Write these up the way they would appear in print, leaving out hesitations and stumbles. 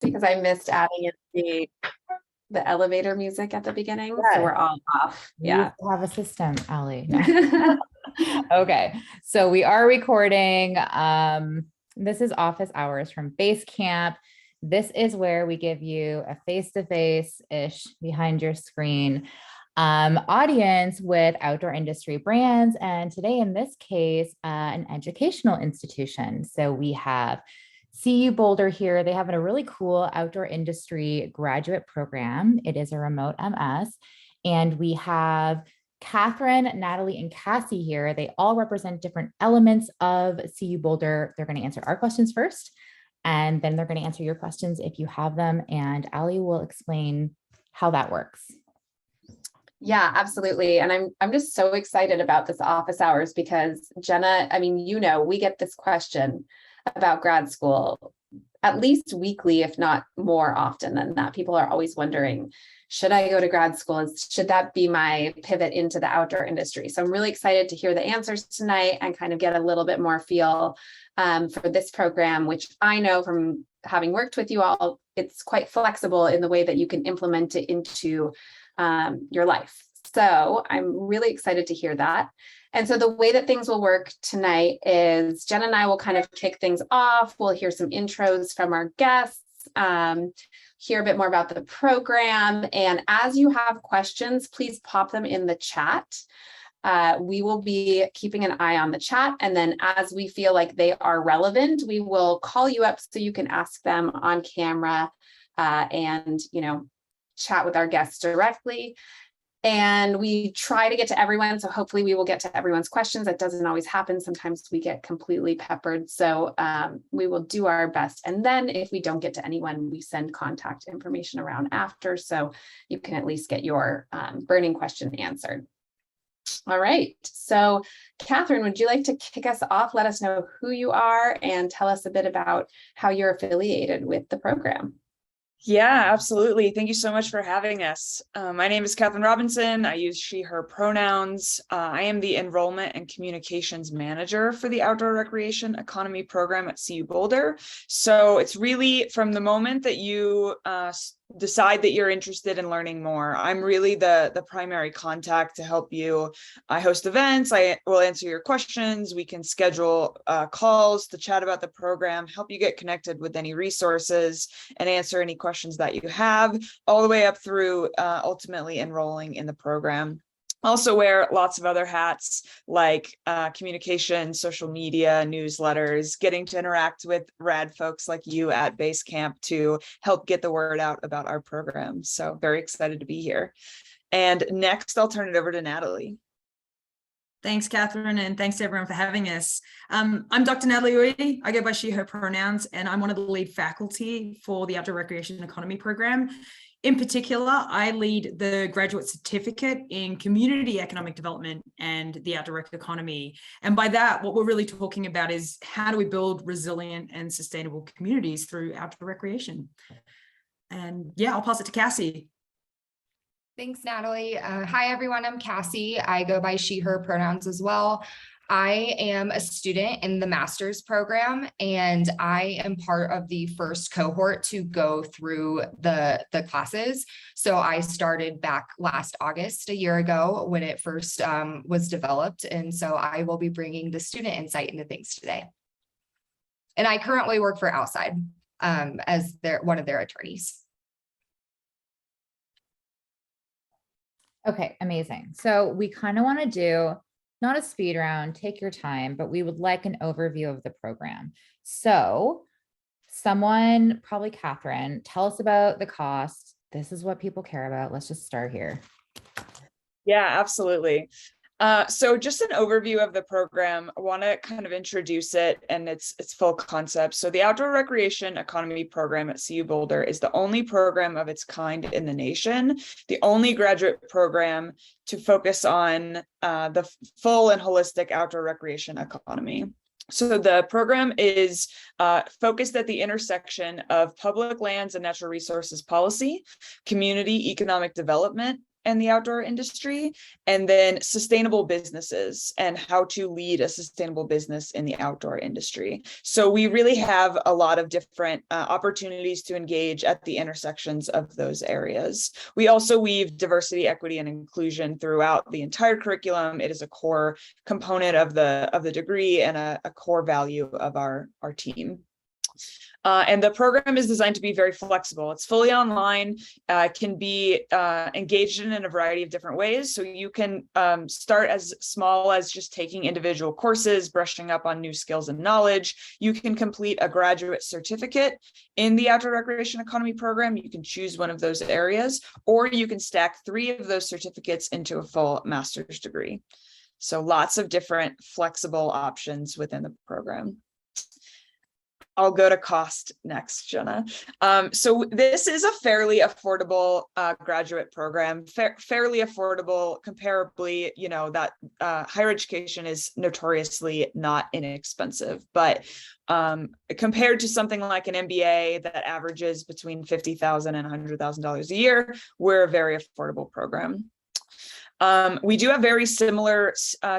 because I missed adding in the elevator music at the beginning. So Yeah. we're all off. We Yeah. used to have a system, Allie. No. Okay. So we are recording. This is office hours from Base Camp. This is where we give you a face-to-face-ish behind your screen audience with outdoor industry brands. And today, in this case, an educational institution. So we have CU Boulder here. They have a really cool outdoor industry graduate program. It is a remote MS. And we have Catherine, Natalie, and Cassie here. They all represent different elements of CU Boulder. They're going to answer our questions first, and then they're going to answer your questions if you have them. And Allie will explain how that works. Yeah, absolutely. And I'm just so excited about this office hours because Jenna, I mean, we get this question about grad school at least weekly, if not more often than that. People are always wondering, should I go to grad school? Should that be my pivot into the outdoor industry? So I'm really excited to hear the answers tonight and kind of get a little bit more feel for this program, which I know from having worked with you all, it's quite flexible in the way that you can implement it into your life. So I'm really excited to hear that. And so the way that things will work tonight is Jen and I will kind of kick things off. We'll hear some intros from our guests, hear a bit more about the program. And as you have questions, please pop them in the chat. We will be keeping an eye on the chat. And then as we feel like they are relevant, we will call you up so you can ask them on camera and, chat with our guests directly. And we try to get to everyone. So hopefully we will get to everyone's questions. That doesn't always happen. Sometimes we get completely peppered. So we will do our best. And then if we don't get to anyone, we send contact information around after. So you can at least get your burning question answered. All right. So Catherine, would you like to kick us off? Let us know who you are and tell us a bit about how you're affiliated with the program. Yeah, absolutely. Thank you so much for having us. My name is Catherine Robinson. I use she, her pronouns. I am the Enrollment and Communications Manager for the Outdoor Recreation Economy Program at CU Boulder. So it's really from the moment that you decide that you're interested in learning more, I'm really the primary contact to help you. I host events, I will answer your questions, we can schedule calls to chat about the program, help you get connected with any resources and answer any questions that you have, all the way up through ultimately enrolling in the program. Also wear lots of other hats like communication, social media, newsletters, getting to interact with rad folks like you at Base Camp to help get the word out about our program. So very excited to be here. And next, I'll turn it over to Natalie. Thanks, Catherine, and thanks to everyone for having us. I'm Dr. Natalie Uidi. I go by she, her pronouns, and I'm one of the lead faculty for the Outdoor Recreation Economy Program. In particular, I lead the graduate certificate in community economic development and the outdoor rec economy. And by that, what we're really talking about is how do we build resilient and sustainable communities through outdoor recreation? And yeah, I'll pass it to Cassie. Thanks, Natalie. Hi, everyone. I'm Cassie. I go by she, her pronouns as well. I am a student in the master's program, and I am part of the first cohort to go through the classes. So I started back last August, a year ago, when it first was developed. And so I will be bringing the student insight into things today. And I currently work for Outside as one of their attorneys. Okay, amazing. So we kind of want to do not a speed round, take your time, but we would like an overview of the program. So someone, probably Catherine, tell us about the cost. This is what people care about. Let's just start here. Yeah, absolutely. So just an overview of the program. I want to kind of introduce it and its full concept. So the Outdoor Recreation Economy Program at CU Boulder is the only program of its kind in the nation, the only graduate program to focus on the full and holistic outdoor recreation economy. So the program is focused at the intersection of public lands and natural resources policy, community economic development, and the outdoor industry, and then sustainable businesses and how to lead a sustainable business in the outdoor industry. So we really have a lot of different opportunities to engage at the intersections of those areas. We also weave diversity, equity, and inclusion throughout the entire curriculum. It is a core component of the degree and a core value of our team. And the program is designed to be very flexible. It's fully online, can be engaged in a variety of different ways. So you can start as small as just taking individual courses, brushing up on new skills and knowledge. You can complete a graduate certificate in the Outdoor Recreation Economy program. You can choose one of those areas, or you can stack 3 of those certificates into a full master's degree. So lots of different flexible options within the program. I'll go to cost next, Jenna. So this is a fairly affordable graduate program, fairly affordable, comparably, you know, that higher education is notoriously not inexpensive, but compared to something like an MBA that averages between $50,000 and $100,000 a year, we're a very affordable program. We do have very similar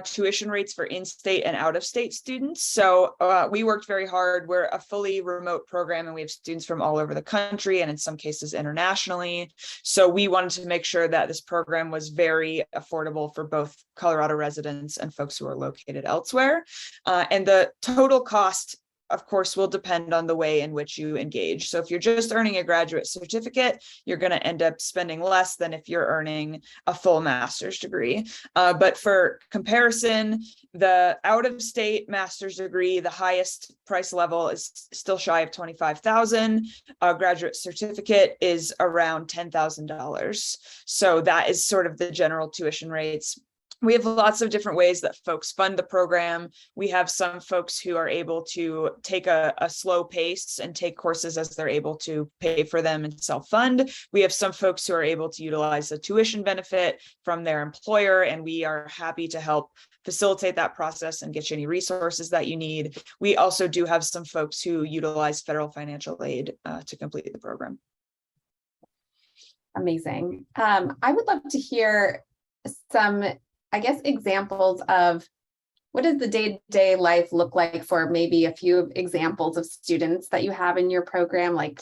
tuition rates for in-state and out-of-state students. So we worked very hard. We're a fully remote program and we have students from all over the country and in some cases internationally. So we wanted to make sure that this program was very affordable for both Colorado residents and folks who are located elsewhere. And the total cost, of course, will depend on the way in which you engage. So if you're just earning a graduate certificate, you're going to end up spending less than if you're earning a full master's degree. But for comparison, the out-of-state master's degree, the highest price level is still shy of $25,000. A graduate certificate is around $10,000. So that is sort of the general tuition rates. We have lots of different ways that folks fund the program. We have some folks who are able to take a slow pace and take courses as they're able to pay for them and self-fund. We have some folks who are able to utilize the tuition benefit from their employer, and we are happy to help facilitate that process and get you any resources that you need. We also do have some folks who utilize federal financial aid to complete the program. Amazing. I would love to hear some, I guess, examples of what does the day-to-day life look like for maybe a few examples of students that you have in your program, like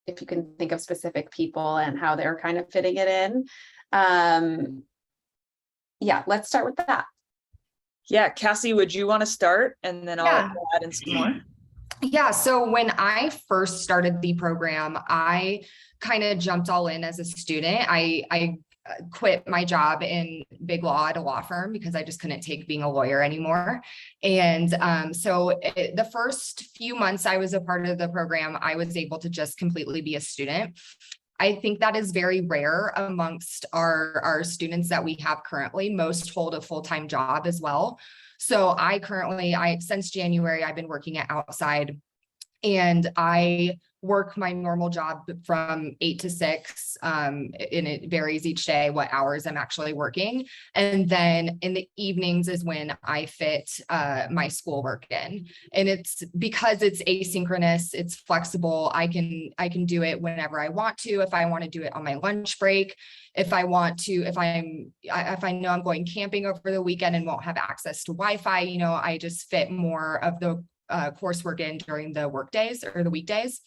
if you can think of specific people and how they're kind of fitting it in. Yeah, let's start with that. Yeah, Cassie, would you want to start? And then I'll add in some more. Yeah, so when I first started the program, I kind of jumped all in as a student. I quit my job in big law at a law firm because I just couldn't take being a lawyer anymore. And the first few months I was a part of the program, I was able to just completely be a student. I think that is very rare amongst our students that we have currently. Most hold a full-time job as well. So since January, I've been working at Outside, and I work my normal job from 8 to 6, and it varies each day what hours I'm actually working. And then in the evenings is when I fit my schoolwork in. And it's because it's asynchronous, it's flexible. I can do it whenever I want to. If I want to do it on my lunch break, if I know I'm going camping over the weekend and won't have access to Wi-Fi, I just fit more of the coursework in during the work days or the weekdays.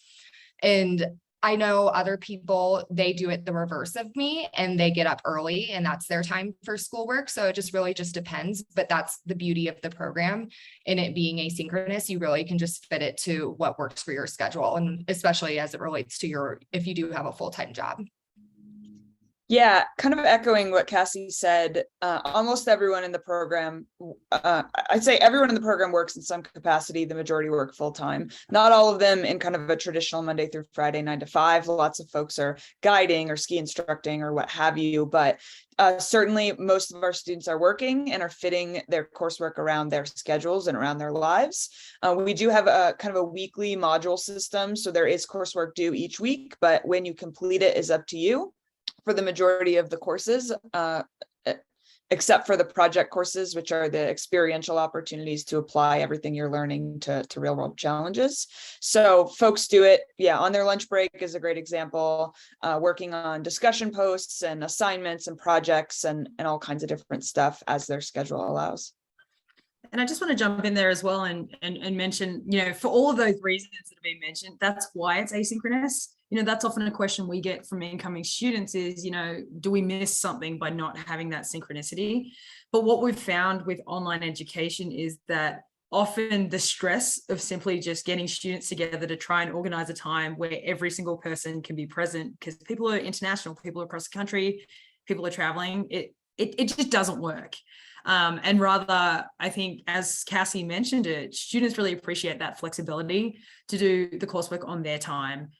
And I know other people, they do it the reverse of me and they get up early and that's their time for schoolwork. So it just really just depends, but that's the beauty of the program. And it being asynchronous, you really can just fit it to what works for your schedule. And especially as it relates to if you do have a full-time job. Yeah, kind of echoing what Cassie said, almost everyone in the program, I'd say everyone in the program works in some capacity. The majority work full-time, not all of them in kind of a traditional Monday through Friday, 9 to 5. Lots of folks are guiding or ski instructing or what have you, but certainly most of our students are working and are fitting their coursework around their schedules and around their lives. We do have a kind of a weekly module system. So there is coursework due each week, but when you complete it is up to you. For the majority of the courses, except for the project courses, which are the experiential opportunities to apply everything you're learning to real world challenges. So folks do it, on their lunch break is a great example, working on discussion posts and assignments and projects and all kinds of different stuff as their schedule allows. And I just want to jump in there as well and mention, for all of those reasons that have been mentioned, that's why it's asynchronous. That's often a question we get from incoming students is, do we miss something by not having that synchronicity? But what we've found with online education is that often the stress of simply just getting students together to try and organize a time where every single person can be present, because people are international, people are across the country, people are traveling, it just doesn't work. And rather, I think, as Cassie mentioned it, students really appreciate that flexibility to do the coursework on their time.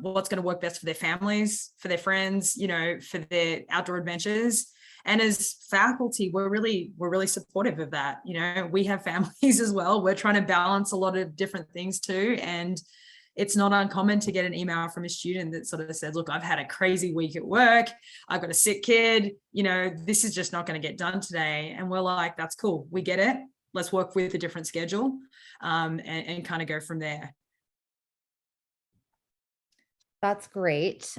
What's going to work best for their families, for their friends, for their outdoor adventures. And as faculty, we're really supportive of that. We have families as well. We're trying to balance a lot of different things too. And it's not uncommon to get an email from a student that sort of says, look, I've had a crazy week at work. I've got a sick kid, this is just not going to get done today. And we're like, that's cool. We get it. Let's work with a different schedule and kind of go from there. That's great.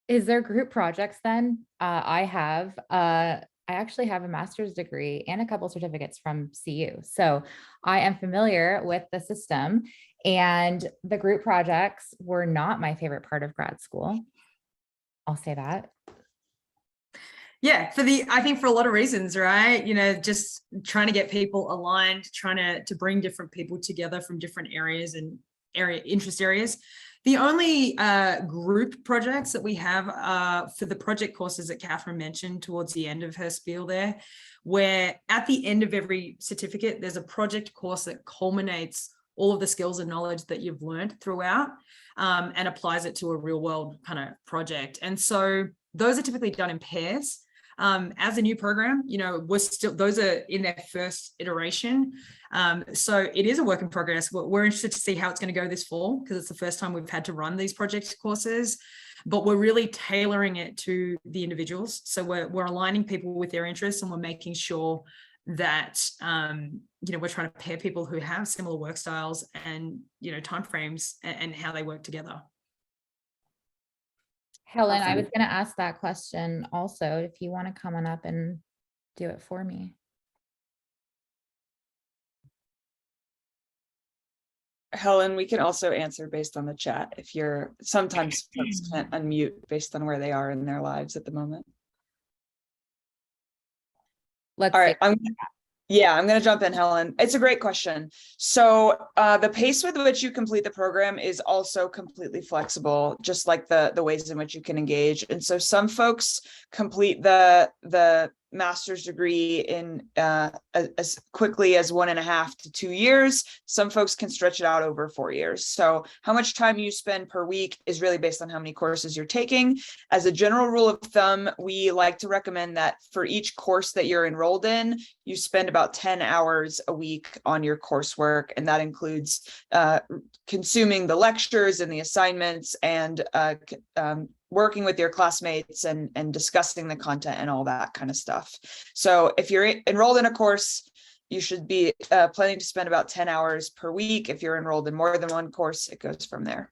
Is there group projects then? I actually have a master's degree and a couple certificates from CU. So I am familiar with the system, and the group projects were not my favorite part of grad school. I'll say that. Yeah, I think for a lot of reasons, right? Just trying to get people aligned, trying to bring different people together from different areas and interest areas. The only group projects that we have for the project courses that Catherine mentioned towards the end of her spiel there, where at the end of every certificate, there's a project course that culminates all of the skills and knowledge that you've learned throughout and applies it to a real world kind of project. And so those are typically done in pairs. As a new program, those are in their first iteration. So it is a work in progress. We're interested to see how it's going to go this fall, because it's the first time we've had to run these project courses, but we're really tailoring it to the individuals. So we're aligning people with their interests, and we're making sure that, we're trying to pair people who have similar work styles and, timeframes and how they work together. Helen, Awesome. I was going to ask that question also, if you want to come on up and do it for me. Helen, we can also answer based on the chat if sometimes folks can't unmute based on where they are in their lives at the moment. All right, I'm going to jump in, Helen. It's a great question. So the pace with which you complete the program is also completely flexible, just like the ways in which you can engage. And so some folks complete the master's degree in as quickly as 1.5 to 2 years. Some folks can stretch it out over 4 years. So how much time you spend per week is really based on how many courses you're taking. As a general rule of thumb, we like to recommend that for each course that you're enrolled in, you spend about 10 hours a week on your coursework. And that includes consuming the lectures and the assignments and working with your classmates and discussing the content and all that kind of stuff. So if you're enrolled in a course, you should be planning to spend about 10 hours per week. If you're enrolled in more than one course, it goes from there.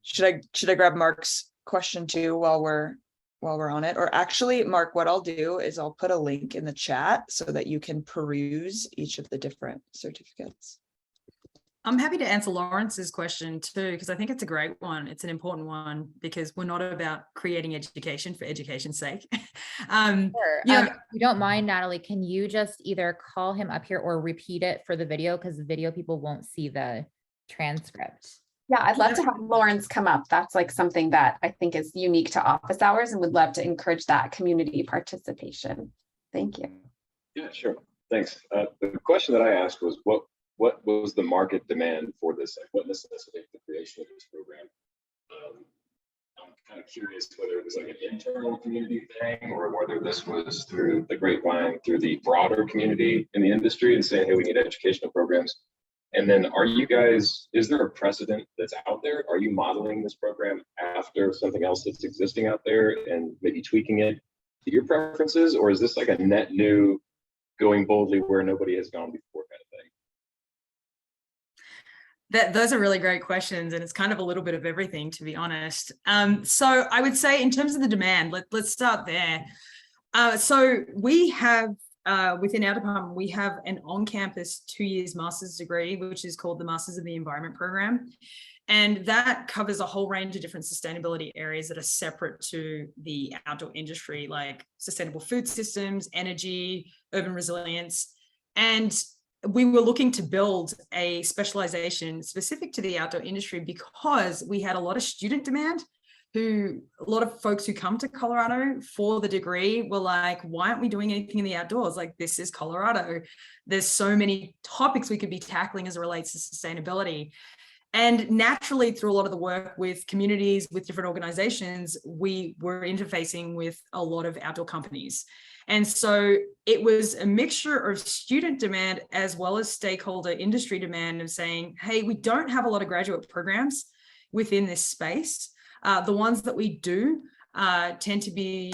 Should I grab Mark's question too while we're on it? Or actually, Mark, what I'll do is I'll put a link in the chat so that you can peruse each of the different certificates. I'm happy to answer Lawrence's question too, because I think it's a great one. It's an important one because we're not about creating education for education's sake. Sure. If you don't mind, Natalie, can you just either call him up here or repeat it for the video, because the video people won't see the transcript. Yeah, I'd love to have Lawrence come up. That's like something that I think is unique to office hours, and would love to encourage that community participation. Thank you. Yeah, sure. Thanks. The question that I asked was, what was the market demand for this? Like, what necessitated the creation of this program? I'm kind of curious whether it was like an internal community thing, or whether this was through the grapevine, through the broader community in the industry, and saying, hey, we need educational programs. And then is there a precedent that's out there? Are you modeling this program after something else that's existing out there and maybe tweaking it? your preferences, or is this like a net new going boldly where nobody has gone before kind of thing? Those are really great questions, and it's kind of a little bit of everything, to be honest. So I would say in terms of the demand, let's start there. So we have within our department, we have an on-campus 2 years master's degree, which is called the Masters of the Environment program. And that covers a whole range of different sustainability areas that are separate to the outdoor industry, like sustainable food systems, energy, urban resilience. And we were looking to build a specialization specific to the outdoor industry because we had a lot of student demand. A lot of folks who come to Colorado for the degree were like, why aren't we doing anything in the outdoors? Like, this is Colorado. There's so many topics we could be tackling as it relates to sustainability. And naturally, through a lot of the work with communities, with different organizations, we were interfacing with a lot of outdoor companies. And so it was a mixture of student demand as well as stakeholder industry demand of saying, hey, we don't have a lot of graduate programs within this space. The ones that we do tend to be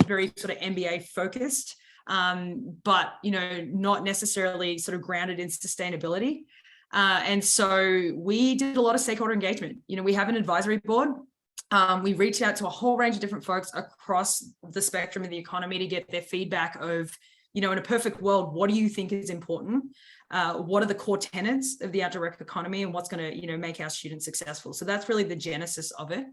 very sort of MBA focused, but not necessarily sort of grounded in sustainability. And so we did a lot of stakeholder engagement. We have an advisory board. We reached out to a whole range of different folks across the spectrum of the economy to get their feedback of, in a perfect world, what do you think is important? What are the core tenets of the outdoor rec economy, and what's going to, make our students successful? So that's really the genesis of it.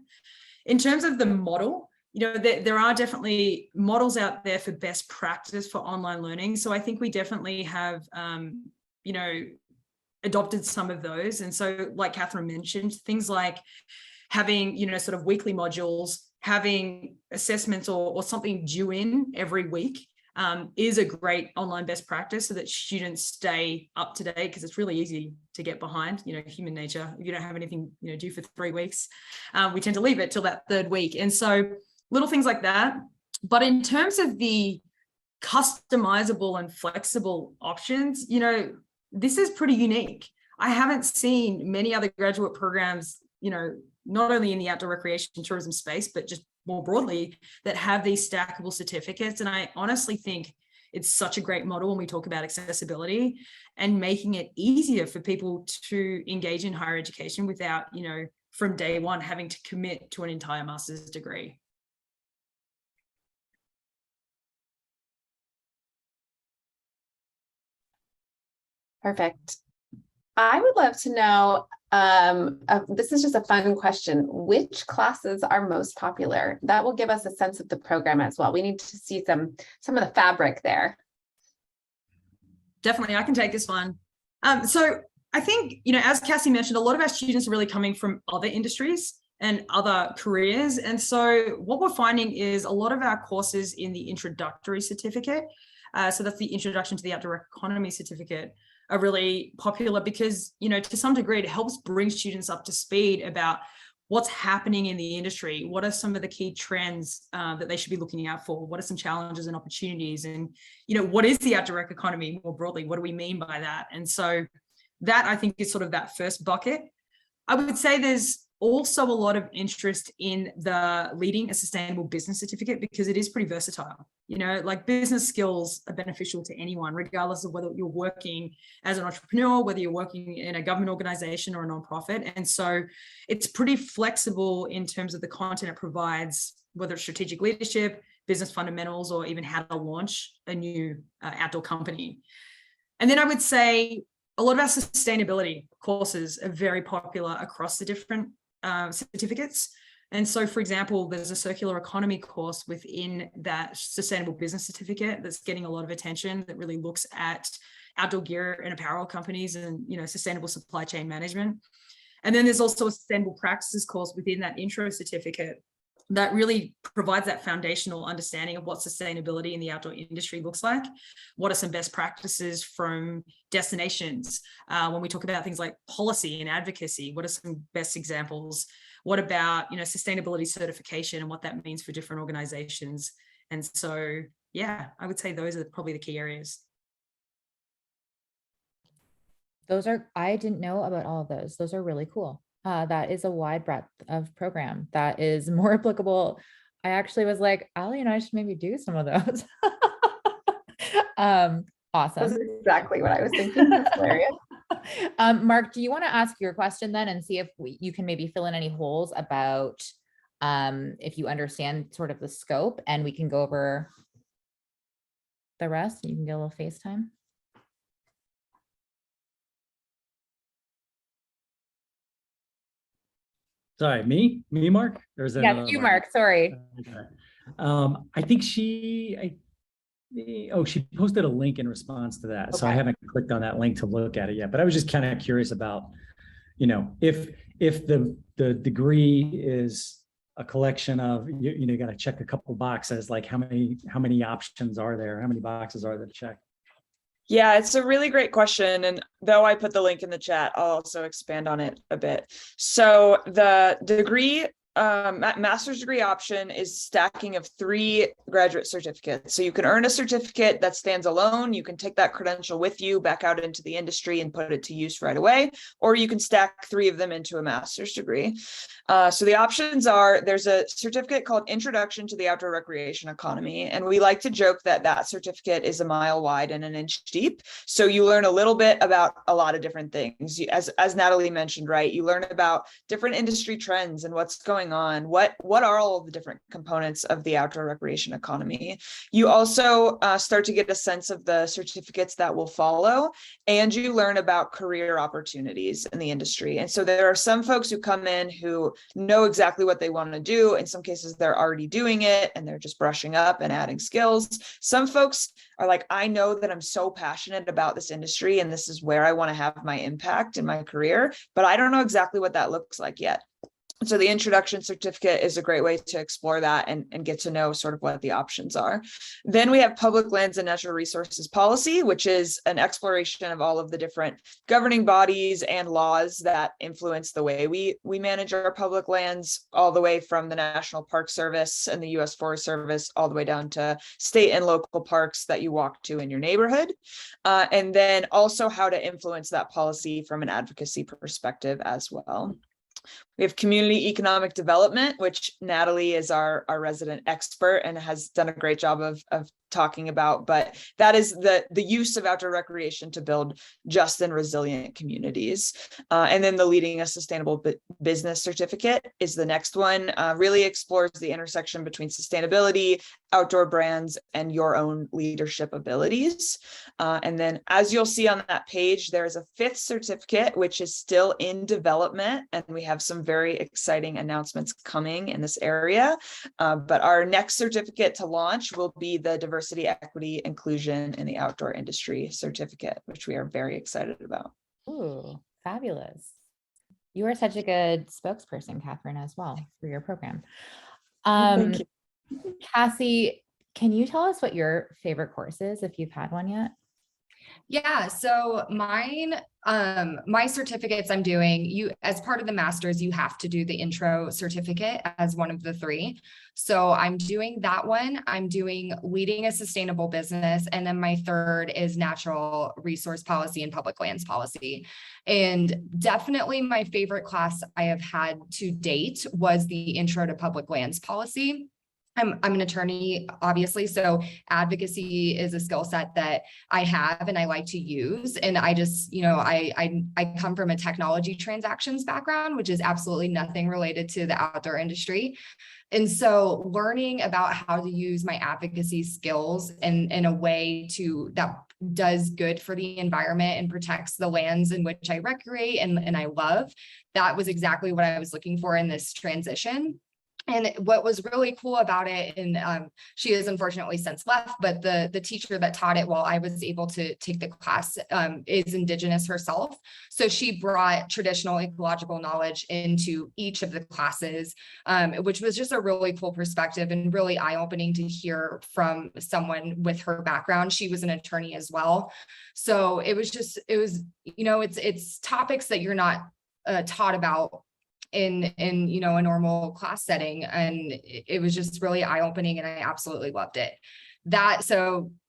In terms of the model, there are definitely models out there for best practice for online learning. So I think we definitely have, adopted some of those. And so, like Catherine mentioned, things like having, sort of weekly modules, having assessments or something due in every week is a great online best practice so that students stay up to date, because it's really easy to get behind, human nature. If you don't have anything, due for 3 weeks, we tend to leave it till that 3rd week. And so little things like that. But in terms of the customizable and flexible options, this is pretty unique. I haven't seen many other graduate programs, not only in the outdoor recreation and tourism space, but just more broadly, that have these stackable certificates. And I honestly think it's such a great model when we talk about accessibility and making it easier for people to engage in higher education without, from day one, having to commit to an entire master's degree. Perfect. I would love to know, this is just a fun question, which classes are most popular? That will give us a sense of the program as well. We need to see some of the fabric there. Definitely, I can take this one. So I think, as Cassie mentioned, a lot of our students are really coming from other industries and other careers. And so what we're finding is a lot of our courses in the introductory certificate, so that's the Introduction to the Outdoor Economy certificate, are really popular because, to some degree, it helps bring students up to speed about what's happening in the industry. What are some of the key trends that they should be looking out for? What are some challenges and opportunities? And, what is the outdoor rec economy more broadly? What do we mean by that? And so that, I think, is sort of that first bucket. I would say there's also a lot of interest in the leading a sustainable business certificate because it is pretty versatile. Like business skills are beneficial to anyone, regardless of whether you're working as an entrepreneur, whether you're working in a government organization or a nonprofit. And so it's pretty flexible in terms of the content it provides, whether it's strategic leadership, business fundamentals, or even how to launch a new outdoor company. And then I would say a lot of our sustainability courses are very popular across the different certificates. And so, for example, there's a circular economy course within that sustainable business certificate that's getting a lot of attention, that really looks at outdoor gear and apparel companies and, sustainable supply chain management. And then there's also a sustainable practices course within that intro certificate that really provides that foundational understanding of what sustainability in the outdoor industry looks like. What are some best practices from destinations? When we talk about things like policy and advocacy, what are some best examples? What about, sustainability certification and what that means for different organizations? And so, yeah, I would say those are probably the key areas. I didn't know about all of those. Those are really cool. That is a wide breadth of program that is more applicable. I actually was like, Ali and I should maybe do some of those. Awesome. That's exactly what I was thinking. That's hilarious. Mark, do you want to ask your question then and see if you can maybe fill in any holes about if you understand sort of the scope, and we can go over the rest. You can get a little FaceTime. Sorry, me, Mark? Or is there Yeah, another you, Mark? Mark. Sorry. Okay. I think she posted a link in response to that. So I Okay. haven't clicked on that link to look at it yet, but I was just kind of curious about, if the degree is a collection of, you got to check a couple boxes, like how many options are there? How many boxes are there to check? Yeah, it's a really great question. And though I put the link in the chat, I'll also expand on it a bit. So the degree, master's degree option is stacking of 3 graduate certificates. So you can earn a certificate that stands alone. You can take that credential with you back out into the industry and put it to use right away, or you can stack 3 of them into a master's degree. So the options are, there's a certificate called Introduction to the Outdoor Recreation Economy. And we like to joke that that certificate is a mile wide and an inch deep. So you learn a little bit about a lot of different things. As Natalie mentioned, right? You learn about different industry trends and what's going on. What are all of the different components of the outdoor recreation economy? You also start to get a sense of the certificates that will follow, and you learn about career opportunities in the industry. And so there are some folks who come in who know exactly what they want to do. In some cases, they're already doing it and they're just brushing up and adding skills. Some folks are like, I know that I'm so passionate about this industry and this is where I want to have my impact in my career, but I don't know exactly what that looks like yet. So the introduction certificate is a great way to explore that and get to know sort of what the options are. Then we have public lands and natural resources policy, which is an exploration of all of the different governing bodies and laws that influence the way we manage our public lands, all the way from the National Park Service and the U.S. Forest Service, all the way down to state and local parks that you walk to in your neighborhood. And then also how to influence that policy from an advocacy perspective as well. We have community economic development, which Natalie is our resident expert and has done a great job of talking about, but that is the use of outdoor recreation to build just and resilient communities. And then the Leading a Sustainable Business certificate is the next one, really explores the intersection between sustainability, outdoor brands, and your own leadership abilities. And then as you'll see on that page, there's a 5th certificate, which is still in development, and we have some very exciting announcements coming in this area. But our next certificate to launch will be the Diversity, Equity, Inclusion in the Outdoor Industry certificate, which we are very excited about. Ooh, fabulous. You are such a good spokesperson, Catherine, as well for your program. Thank you. Cassie, can you tell us what your favorite course is, if you've had one yet? Yeah, so mine, my certificates I'm doing, as part of the master's, you have to do the intro certificate as one of the 3. So I'm doing that one. I'm doing Leading a Sustainable Business. And then my 3rd is Natural Resource Policy and Public Lands Policy. And definitely my favorite class I have had to date was the Intro to Public Lands Policy. I'm an attorney, obviously, so advocacy is a skill set that I have and I like to use. And I just, I come from a technology transactions background, which is absolutely nothing related to the outdoor industry. And so learning about how to use my advocacy skills in a way that does good for the environment and protects the lands in which I recreate and I love, that was exactly what I was looking for in this transition. And what was really cool about it, and she has unfortunately since left, but the teacher that taught it while I was able to take the class is Indigenous herself. So she brought traditional ecological knowledge into each of the classes, which was just a really cool perspective and really eye-opening to hear from someone with her background. She was an attorney as well. So it's topics that you're not taught about in a normal class setting, and it was just really eye-opening and I absolutely loved it.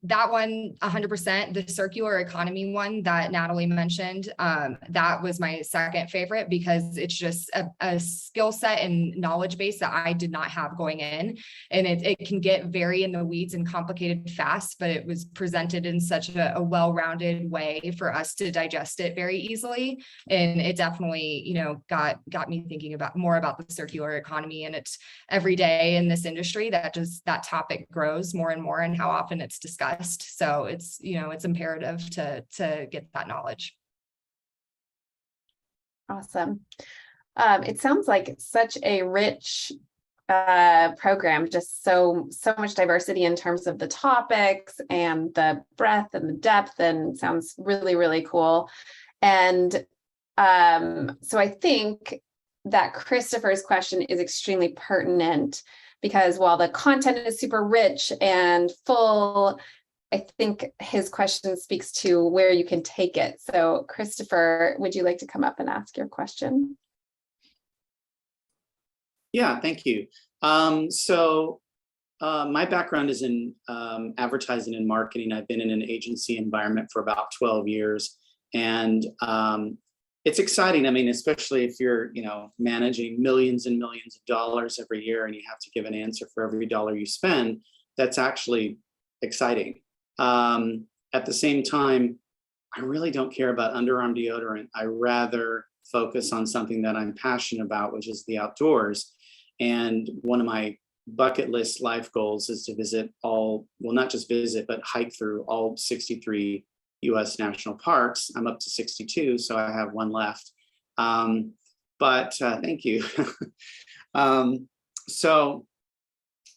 that one, 100%, the circular economy one that Natalie mentioned, that was my second favorite because it's just a skill set and knowledge base that I did not have going in. And it can get very in the weeds and complicated fast, but it was presented in such a well-rounded way for us to digest it very easily. And it definitely, got me thinking more about the circular economy, and it's every day in this industry that topic grows more and more and how often it's discussed. So it's, it's imperative to get that knowledge. Awesome. It sounds like such a rich program, just so much diversity in terms of the topics and the breadth and the depth, and sounds really, really cool. And so I think that Christopher's question is extremely pertinent, because while the content is super rich and full, I think his question speaks to where you can take it. So Christopher, would you like to come up and ask your question? Yeah, thank you. My background is in advertising and marketing. I've been in an agency environment for about 12 years. And it's exciting. I mean, especially if you're, managing millions and millions of dollars every year and you have to give an answer for every dollar you spend, that's actually exciting. At the same time, I really don't care about underarm deodorant. I rather focus on something that I'm passionate about, which is the outdoors. And one of my bucket list life goals is to visit not just visit, but hike through all 63 US national parks. I'm up to 62, so I have one left. Thank you. So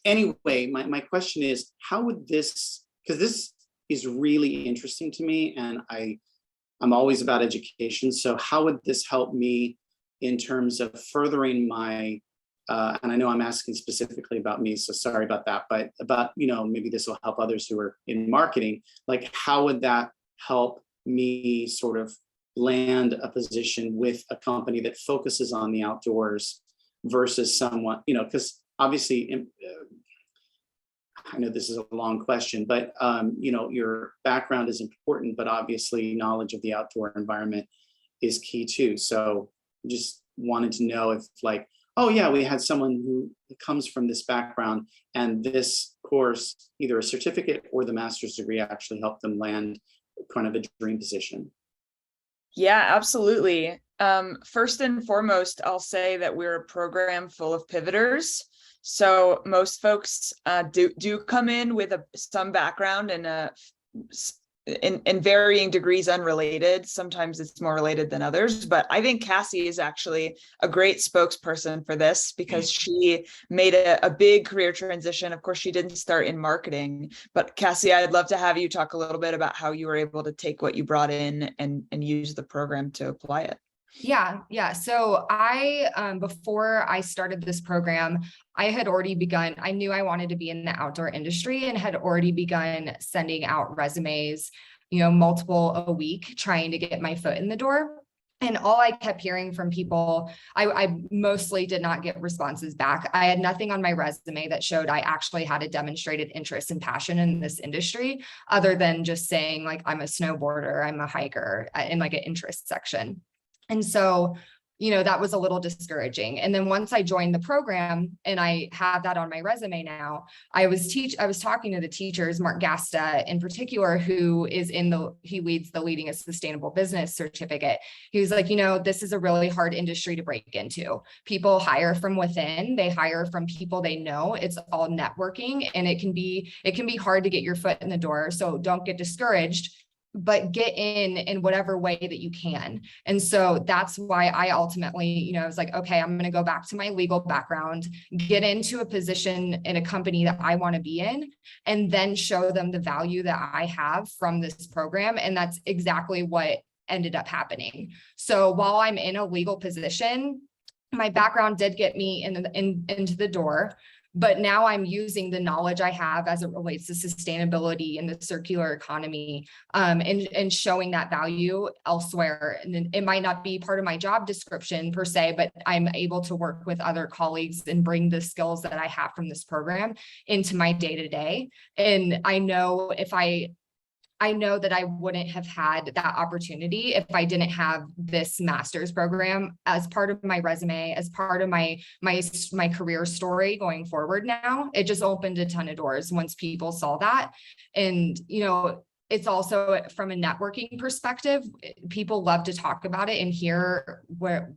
anyway, my question is, how would this, because this is really interesting to me, and I'm always about education. So how would this help me in terms of furthering my, and I know I'm asking specifically about me, so sorry about that, but about, maybe this will help others who are in marketing. Like, how would that help me sort of land a position with a company that focuses on the outdoors versus someone, because obviously, I know this is a long question, but your background is important, but obviously knowledge of the outdoor environment is key too. So just wanted to know if, like, oh yeah, we had someone who comes from this background and this course, either a certificate or the master's degree, actually helped them land kind of a dream position. Yeah, absolutely. First and foremost, I'll say that we're a program full of pivoters. So most folks do come in with some background and in varying degrees unrelated. Sometimes it's more related than others, but I think Cassie is actually a great spokesperson for this because she made a big career transition. Of course, she didn't start in marketing, but Cassie, I'd love to have you talk a little bit about how you were able to take what you brought in and use the program to apply it. Yeah. So before I started this program, I had already begun, I knew I wanted to be in the outdoor industry and had already begun sending out resumes, multiple a week, trying to get my foot in the door. And all I kept hearing from people, I mostly did not get responses back. I had nothing on my resume that showed I actually had a demonstrated interest and passion in this industry, other than just saying, like, I'm a snowboarder, I'm a hiker, in like an interest section. And so, that was a little discouraging. And then once I joined the program and I have that on my resume now, I was talking to the teachers, Mark Gasta in particular, who is he leads the Leading a Sustainable Business certificate. He was like, this is a really hard industry to break into. People hire from within, they hire from people they know. It's all networking, and it can be hard to get your foot in the door. So don't get discouraged, but get in whatever way that you can. And so that's why I ultimately, I was like, okay, I'm going to go back to my legal background, get into a position in a company that I want to be in, and then show them the value that I have from this program. And that's exactly what ended up happening. So while I'm in a legal position, my background did get me into the door. but now I'm using the knowledge I have as it relates to sustainability and the circular economy, and showing that value elsewhere. And it might not be part of my job description per se, but I'm able to work with other colleagues and bring the skills that I have from this program into my day-to-day. And I know that I wouldn't have had that opportunity if I didn't have this master's program as part of my resume, as part of my career story going forward. Now it just opened a ton of doors once people saw that. And, it's also from a networking perspective, people love to talk about it and hear what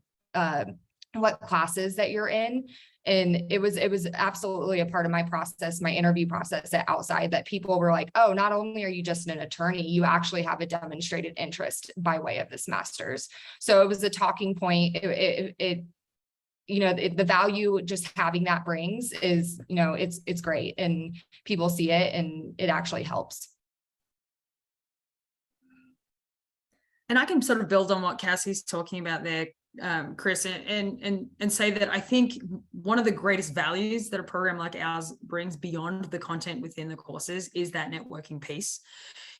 classes that you're in. And it was absolutely a part of my process, my interview process at Outside, that people were like, oh, not only are you just an attorney, you actually have a demonstrated interest by way of this master's. So it was a talking point. The value just having that brings is, it's great, and people see it and it actually helps. And I can sort of build on what Cassie's talking about there, Chris, and say that I think one of the greatest values that a program like ours brings beyond the content within the courses is that networking piece.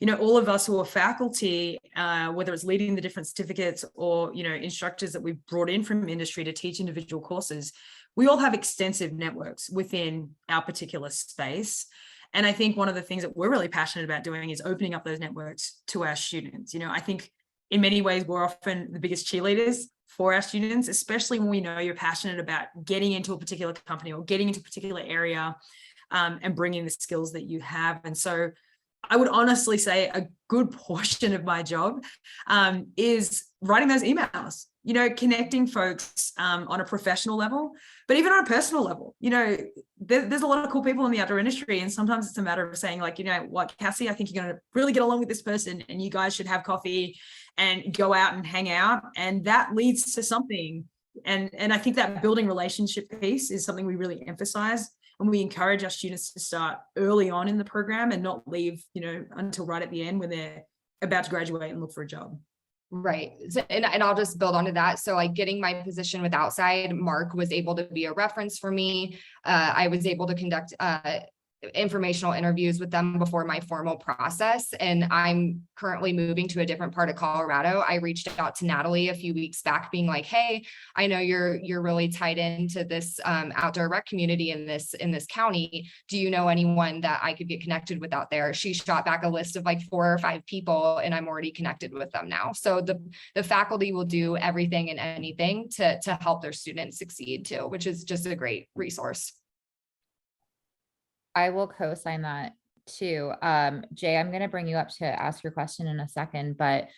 All of us who are faculty, whether it's leading the different certificates or, instructors that we've brought in from industry to teach individual courses, we all have extensive networks within our particular space. And I think one of the things that we're really passionate about doing is opening up those networks to our students. I think in many ways, we're often the biggest cheerleaders for our students, especially when we know you're passionate about getting into a particular company or getting into a particular area, and bringing the skills that you have. And so I would honestly say a good portion of my job is writing those emails, connecting folks on a professional level, but even on a personal level. There's a lot of cool people in the outdoor industry, and sometimes it's a matter of saying, like, what, Cassie, I think you're going to really get along with this person, and you guys should have coffee and go out and hang out, and that leads to something. And I think that building relationship piece is something we really emphasize, and we encourage our students to start early on in the program and not leave, until right at the end when they're about to graduate and look for a job. Right. So, and I'll just build onto that. So like getting my position with Outside, Mark was able to be a reference for me. I was able to conduct informational interviews with them before my formal process. And I'm currently moving to a different part of Colorado. I reached out to Natalie a few weeks back being like, hey, I know you're really tied into this outdoor rec community in this county. Do you know anyone that I could get connected with out there? She shot back a list of like 4 or 5 people, and I'm already connected with them now. So the faculty will do everything and anything to help their students succeed too, which is just a great resource. I will co-sign that too. Jay, I'm going to bring you up to ask your question in a second, but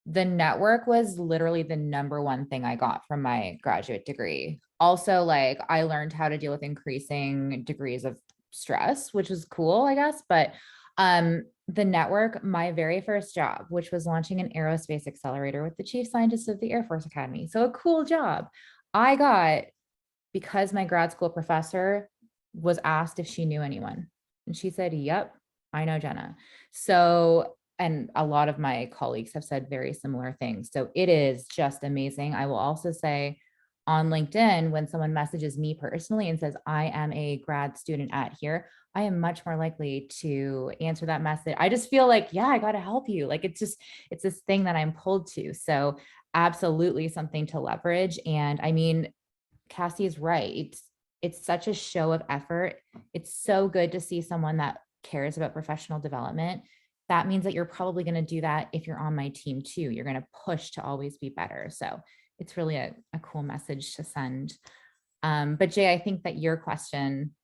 the network was literally the #1 thing I got from my graduate degree. Also, like, I learned how to deal with increasing degrees of stress, which is cool, I guess. But the network, my very first job, which was launching an aerospace accelerator with the chief scientist of the Air Force Academy. So a cool job I got because my grad school professor was asked if she knew anyone. And she said, yep, I know Jenna. So, and a lot of my colleagues have said very similar things. So it is just amazing. I will also say on LinkedIn, when someone messages me personally and says, I am a grad student at here, I am much more likely to answer that message. I just feel like, yeah, I got to help you. Like, it's this thing that I'm pulled to. So absolutely something to leverage. And I mean, Cassie is right. It's such a show of effort. It's so good to see someone that cares about professional development. That means that you're probably going to do that if you're on my team too. You're going to push to always be better. So it's really a cool message to send. But Jay, I think that your question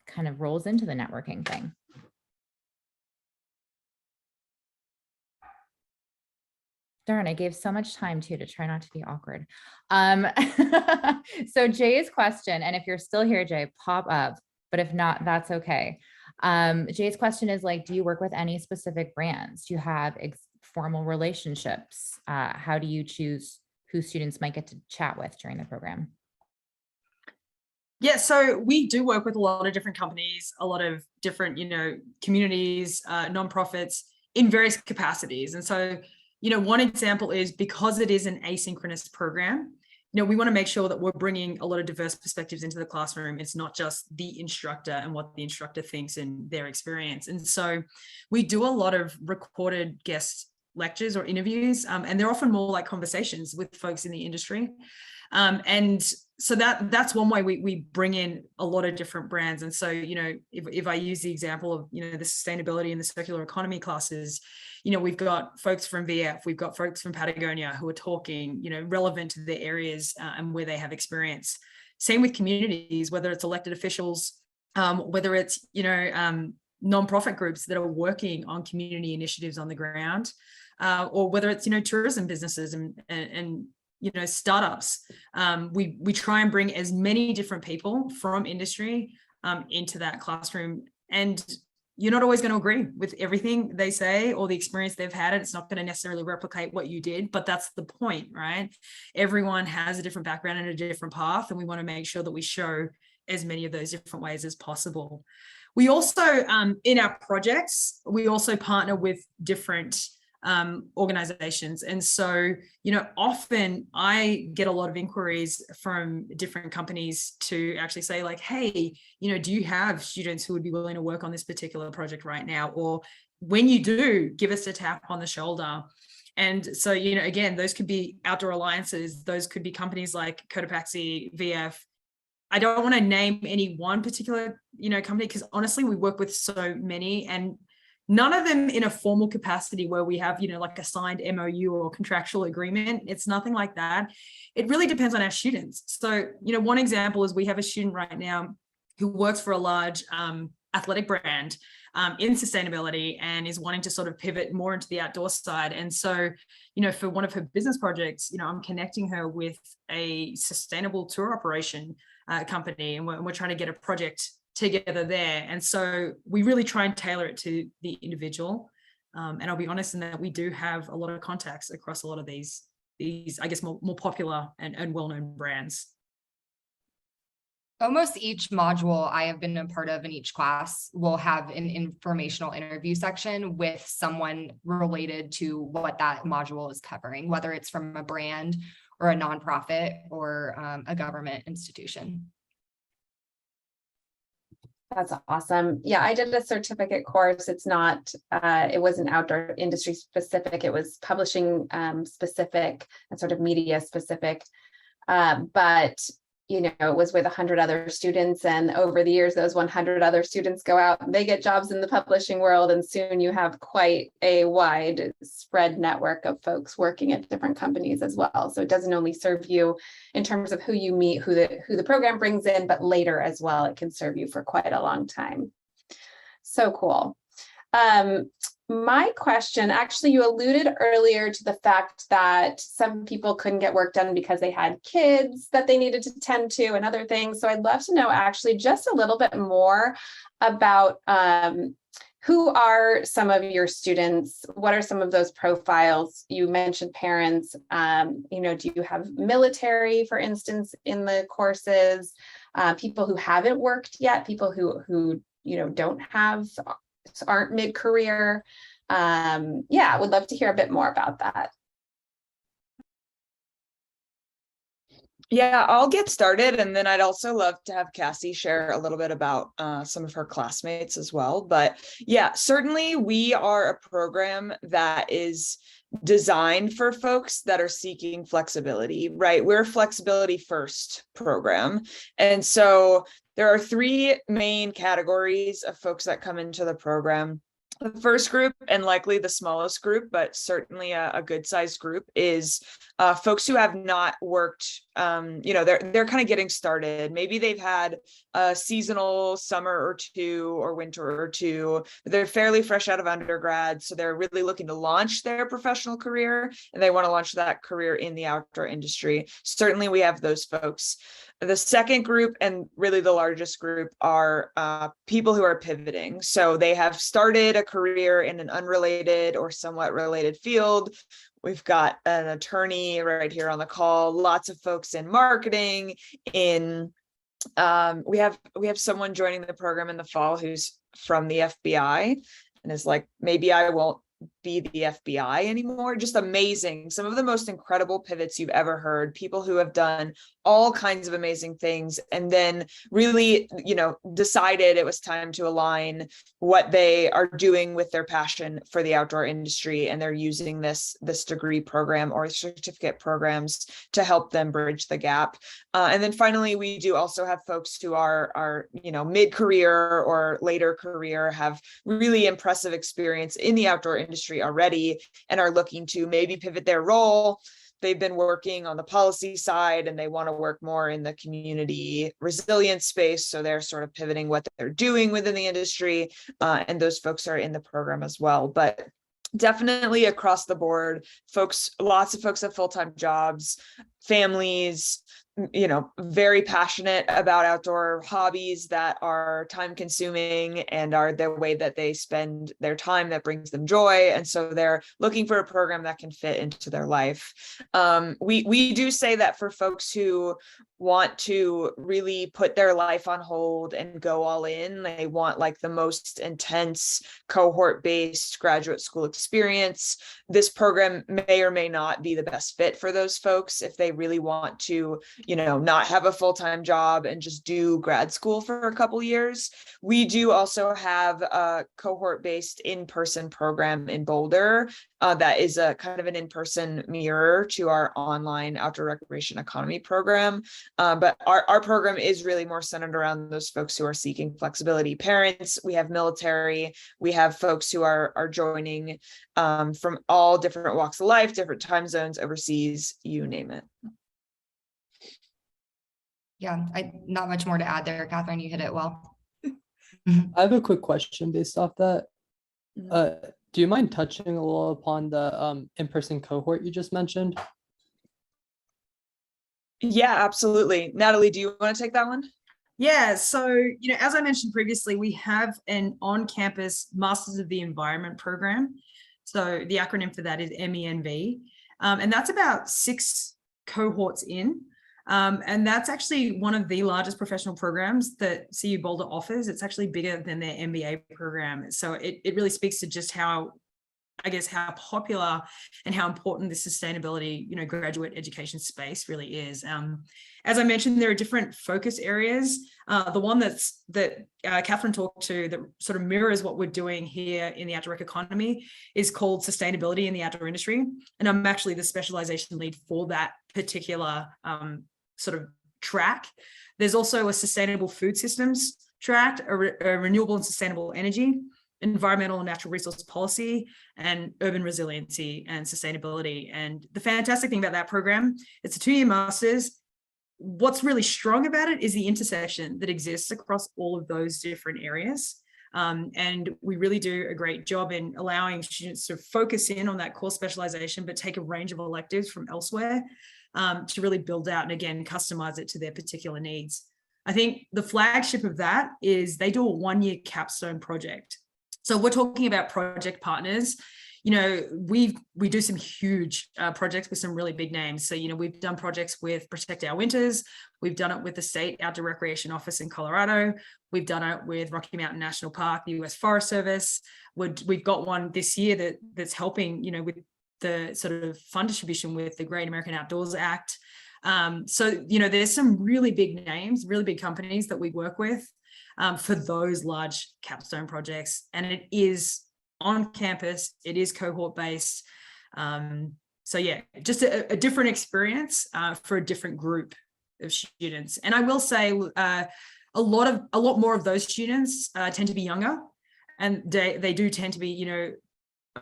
kind of rolls into the networking thing. Darn, I gave so much time to try not to be awkward. So Jay's question, and if you're still here, Jay, pop up, but if not, that's okay. Jay's question is like, do you work with any specific brands? Do you have formal relationships? How do you choose who students might get to chat with during the program? Yeah, so we do work with a lot of different companies, a lot of different, communities, nonprofits in various capacities. And so, one example is because it is an asynchronous program, we want to make sure that we're bringing a lot of diverse perspectives into the classroom. It's not just the instructor and what the instructor thinks and their experience. And so we do a lot of recorded guest lectures or interviews, and they're often more like conversations with folks in the industry. And so that's one way we bring in a lot of different brands. And so, if I use the example of, the sustainability and the circular economy classes, we've got folks from VF, we've got folks from Patagonia who are talking, relevant to their areas and where they have experience. Same with communities, whether it's elected officials, whether it's, nonprofit groups that are working on community initiatives on the ground, or whether it's, tourism businesses and startups. We try and bring as many different people from industry into that classroom. And you're not always going to agree with everything they say or the experience they've had. It's not going to necessarily replicate what you did, but that's the point, right? Everyone has a different background and a different path, and we want to make sure that we show as many of those different ways as possible. We also, in our projects, we also partner with different organizations. And so, often I get a lot of inquiries from different companies to actually say like, hey, do you have students who would be willing to work on this particular project right now? Or when you do, give us a tap on the shoulder. And so, again, those could be outdoor alliances. Those could be companies like Cotopaxi, VF. I don't want to name any one particular, company, because honestly, we work with so many, and none of them in a formal capacity where we have, like a signed MOU or contractual agreement. It's nothing like that. It really depends on our students. So, one example is we have a student right now who works for a large athletic brand in sustainability and is wanting to sort of pivot more into the outdoor side. And so, for one of her business projects, I'm connecting her with a sustainable tour operation company, and we're trying to get a project together there. And so we really try and tailor it to the individual. And I'll be honest in that we do have a lot of contacts across a lot of these I guess, more popular and well-known brands. Almost each module I have been a part of in each class will have an informational interview section with someone related to what that module is covering, whether it's from a brand or a nonprofit or a government institution. That's awesome. Yeah, I did a certificate course. It's not, it wasn't outdoor industry specific. It was publishing specific and sort of media specific. But, it was with 100 other students. And over the years, those 100 other students go out and they get jobs in the publishing world. And soon you have quite a wide spread network of folks working at different companies as well. So it doesn't only serve you in terms of who you meet, who the program brings in, but later as well, it can serve you for quite a long time. So cool. My question, actually, you alluded earlier to the fact that some people couldn't get work done because they had kids that they needed to tend to and other things. So I'd love to know actually just a little bit more about who are some of your students? What are some of those profiles? You mentioned parents. Do you have military, for instance, in the courses? People who haven't worked yet, people who aren't mid-career. Would love to hear a bit more about that. Yeah, I'll get started, and then I'd also love to have Cassie share a little bit about some of her classmates as well. But yeah, certainly we are a program that is designed for folks that are seeking flexibility, right? We're a flexibility first program. And so there are three main categories of folks that come into the program. The first group, and likely the smallest group, but certainly a good sized group, is folks who have not worked. They're kind of getting started. Maybe they've had a seasonal summer or two or winter or two. But they're fairly fresh out of undergrad, so they're really looking to launch their professional career, and they want to launch that career in the outdoor industry. Certainly, we have those folks. The second group, and really the largest group, are people who are pivoting. So they have started a career in an unrelated or somewhat related field. We've got an attorney right here on the call, lots of folks in marketing, we have someone joining the program in the fall who's from the FBI and is like, maybe I won't be the FBI anymore. Just amazing. Some of the most incredible pivots you've ever heard, people who have done all kinds of amazing things and then really, decided it was time to align what they are doing with their passion for the outdoor industry. And they're using this degree program or certificate programs to help them bridge the gap. And then finally, we do also have folks who are mid-career or later career, have really impressive experience in the outdoor industry already and are looking to maybe pivot their role. They've been working on the policy side and they want to work more in the community resilience space. So they're sort of pivoting what they're doing within the industry. And those folks are in the program as well. But definitely across the board, lots of folks have full-time jobs, families, very passionate about outdoor hobbies that are time consuming and are the way that they spend their time that brings them joy. And so they're looking for a program that can fit into their life. We do say that for folks who want to really put their life on hold and go all in, they want like the most intense cohort-based graduate school experience. This program may or may not be the best fit for those folks if they really want to not have a full-time job and just do grad school for a couple years. We do also have a cohort-based in-person program in Boulder that is a kind of an in-person mirror to our online outdoor recreation economy program. But our program is really more centered around those folks who are seeking flexibility. Parents, we have military, we have folks who are joining from all different walks of life, different time zones, overseas, you name it. Yeah, not much more to add there, Catherine. You hit it well. I have a quick question based off that. Do you mind touching a little upon the in-person cohort you just mentioned? Yeah, absolutely. Natalie, do you want to take that one? Yeah, so, as I mentioned previously, we have an on-campus Masters of the Environment program. So the acronym for that is MENV. And that's about 6 cohorts in. And that's actually one of the largest professional programs that CU Boulder offers. It's actually bigger than their MBA program. So it really speaks to just how popular and how important this sustainability, graduate education space really is. As I mentioned, there are different focus areas. The one that Catherine talked to that sort of mirrors what we're doing here in the outdoor rec economy is called sustainability in the outdoor industry. And I'm actually the specialization lead for that particular sort of track. There's also a sustainable food systems track, a renewable and sustainable energy, environmental and natural resource policy, and urban resiliency and sustainability. And the fantastic thing about that program, it's a 2-year master's. What's really strong about it is the intersection that exists across all of those different areas. And we really do a great job in allowing students to focus in on that core specialization, but take a range of electives from elsewhere to really build out and again, customize it to their particular needs. I think the flagship of that is they do a 1-year capstone project. So we're talking about project partners. We do some huge projects with some really big names. So, we've done projects with Protect Our Winters. We've done it with the State Outdoor Recreation Office in Colorado. We've done it with Rocky Mountain National Park, the US Forest Service. We've got one this year that's helping, with the sort of fund distribution with the Great American Outdoors Act. So, there's some really big names, really big companies that we work with for those large capstone projects. And it is on campus, it is cohort based. So yeah, just a different experience for a different group of students. And I will say a lot more of those students tend to be younger, and they do tend to be,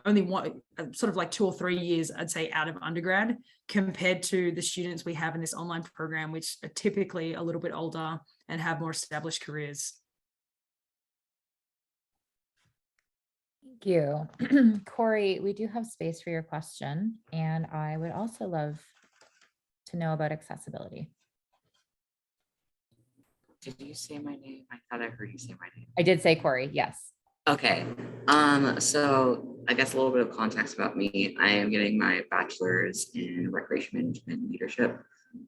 only one, sort of like 2 or 3 years, I'd say, out of undergrad, compared to the students we have in this online program, which are typically a little bit older and have more established careers. Thank you. Corey, we do have space for your question, and I would also love to know about accessibility. Did you say my name? I thought I heard you say my name. I did say Corey, yes. Okay. So I guess a little bit of context about me. I am getting my bachelor's in recreation management and leadership.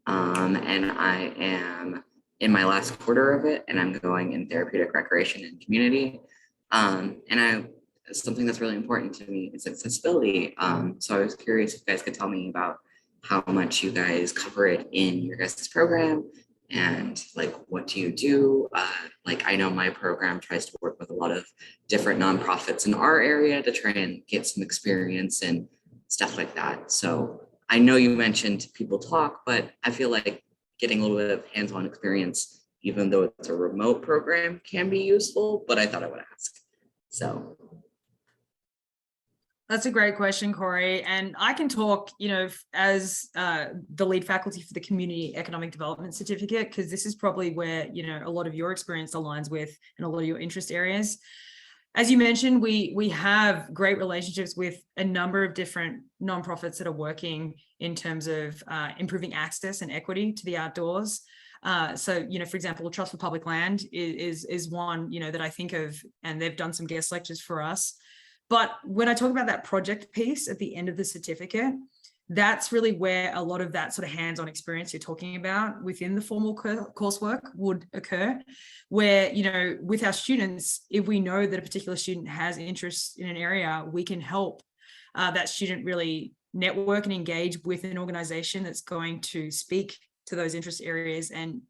And I am in my last quarter of it, and I'm going in therapeutic recreation and community. And something that's really important to me is accessibility. So I was curious if you guys could tell me about how much you guys cover it in your guys' program, and like what do you do? Like I know my program tries to work with a lot of different nonprofits in our area to try and get some experience and stuff like that. So I know you mentioned people talk, but I feel like getting a little bit of hands-on experience, even though it's a remote program, can be useful, but I thought I would ask. So that's a great question, Corey. And I can talk, as the lead faculty for the Community Economic Development Certificate, because this is probably where, a lot of your experience aligns with and a lot of your interest areas. As you mentioned, we have great relationships with a number of different nonprofits that are working in terms of improving access and equity to the outdoors. So, for example, Trust for Public Land is one, that I think of, and they've done some guest lectures for us. But when I talk about that project piece at the end of the certificate, that's really where a lot of that sort of hands-on experience you're talking about within the formal coursework would occur, where, with our students, if we know that a particular student has interest in an area, we can help that student really network and engage with an organization that's going to speak to those interest areas and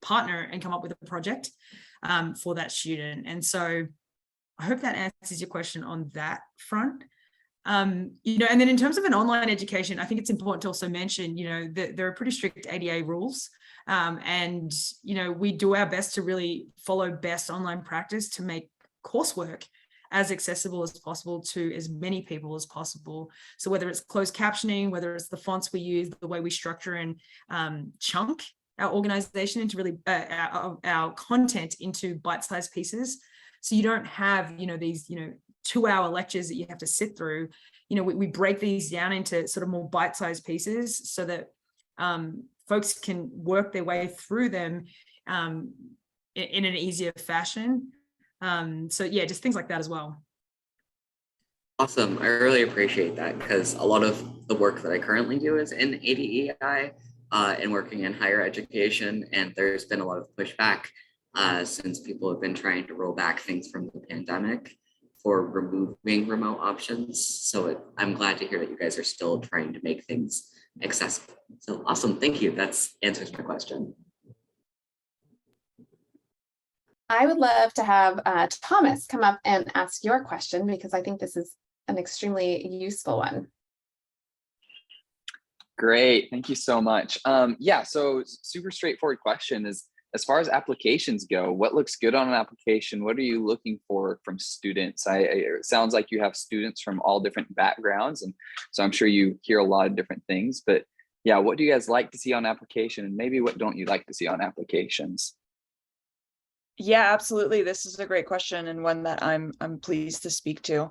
partner and come up with a project for that student. And so I hope that answers your question on that front. And then in terms of an online education, I think it's important to also mention, that there are pretty strict ADA rules. And we do our best to really follow best online practice to make coursework as accessible as possible to as many people as possible. So whether it's closed captioning, whether it's the fonts we use, the way we structure and chunk our organization into really our content into bite-sized pieces. So you don't have, these, 2-hour lectures that you have to sit through. We break these down into sort of more bite-sized pieces so that folks can work their way through them in an easier fashion. So yeah, just things like that as well. awesome. I really appreciate that, because a lot of the work that I currently do is in ADEI and working in higher education. And there's been a lot of pushback since people have been trying to roll back things from the pandemic for removing remote options. So I'm glad to hear that you guys are still trying to make things accessible. So awesome, thank you. That's answers my question. I would love to have Thomas come up and ask your question, because I think this is an extremely useful one. Great, thank you so much. Yeah, so super straightforward question is, as far as applications go, what looks good on an application? What are you looking for from students? It sounds like you have students from all different backgrounds, and so I'm sure you hear a lot of different things, but yeah, what do you guys like to see on application, and maybe what don't you like to see on applications? Yeah, absolutely. This is a great question, and one that I'm pleased to speak to.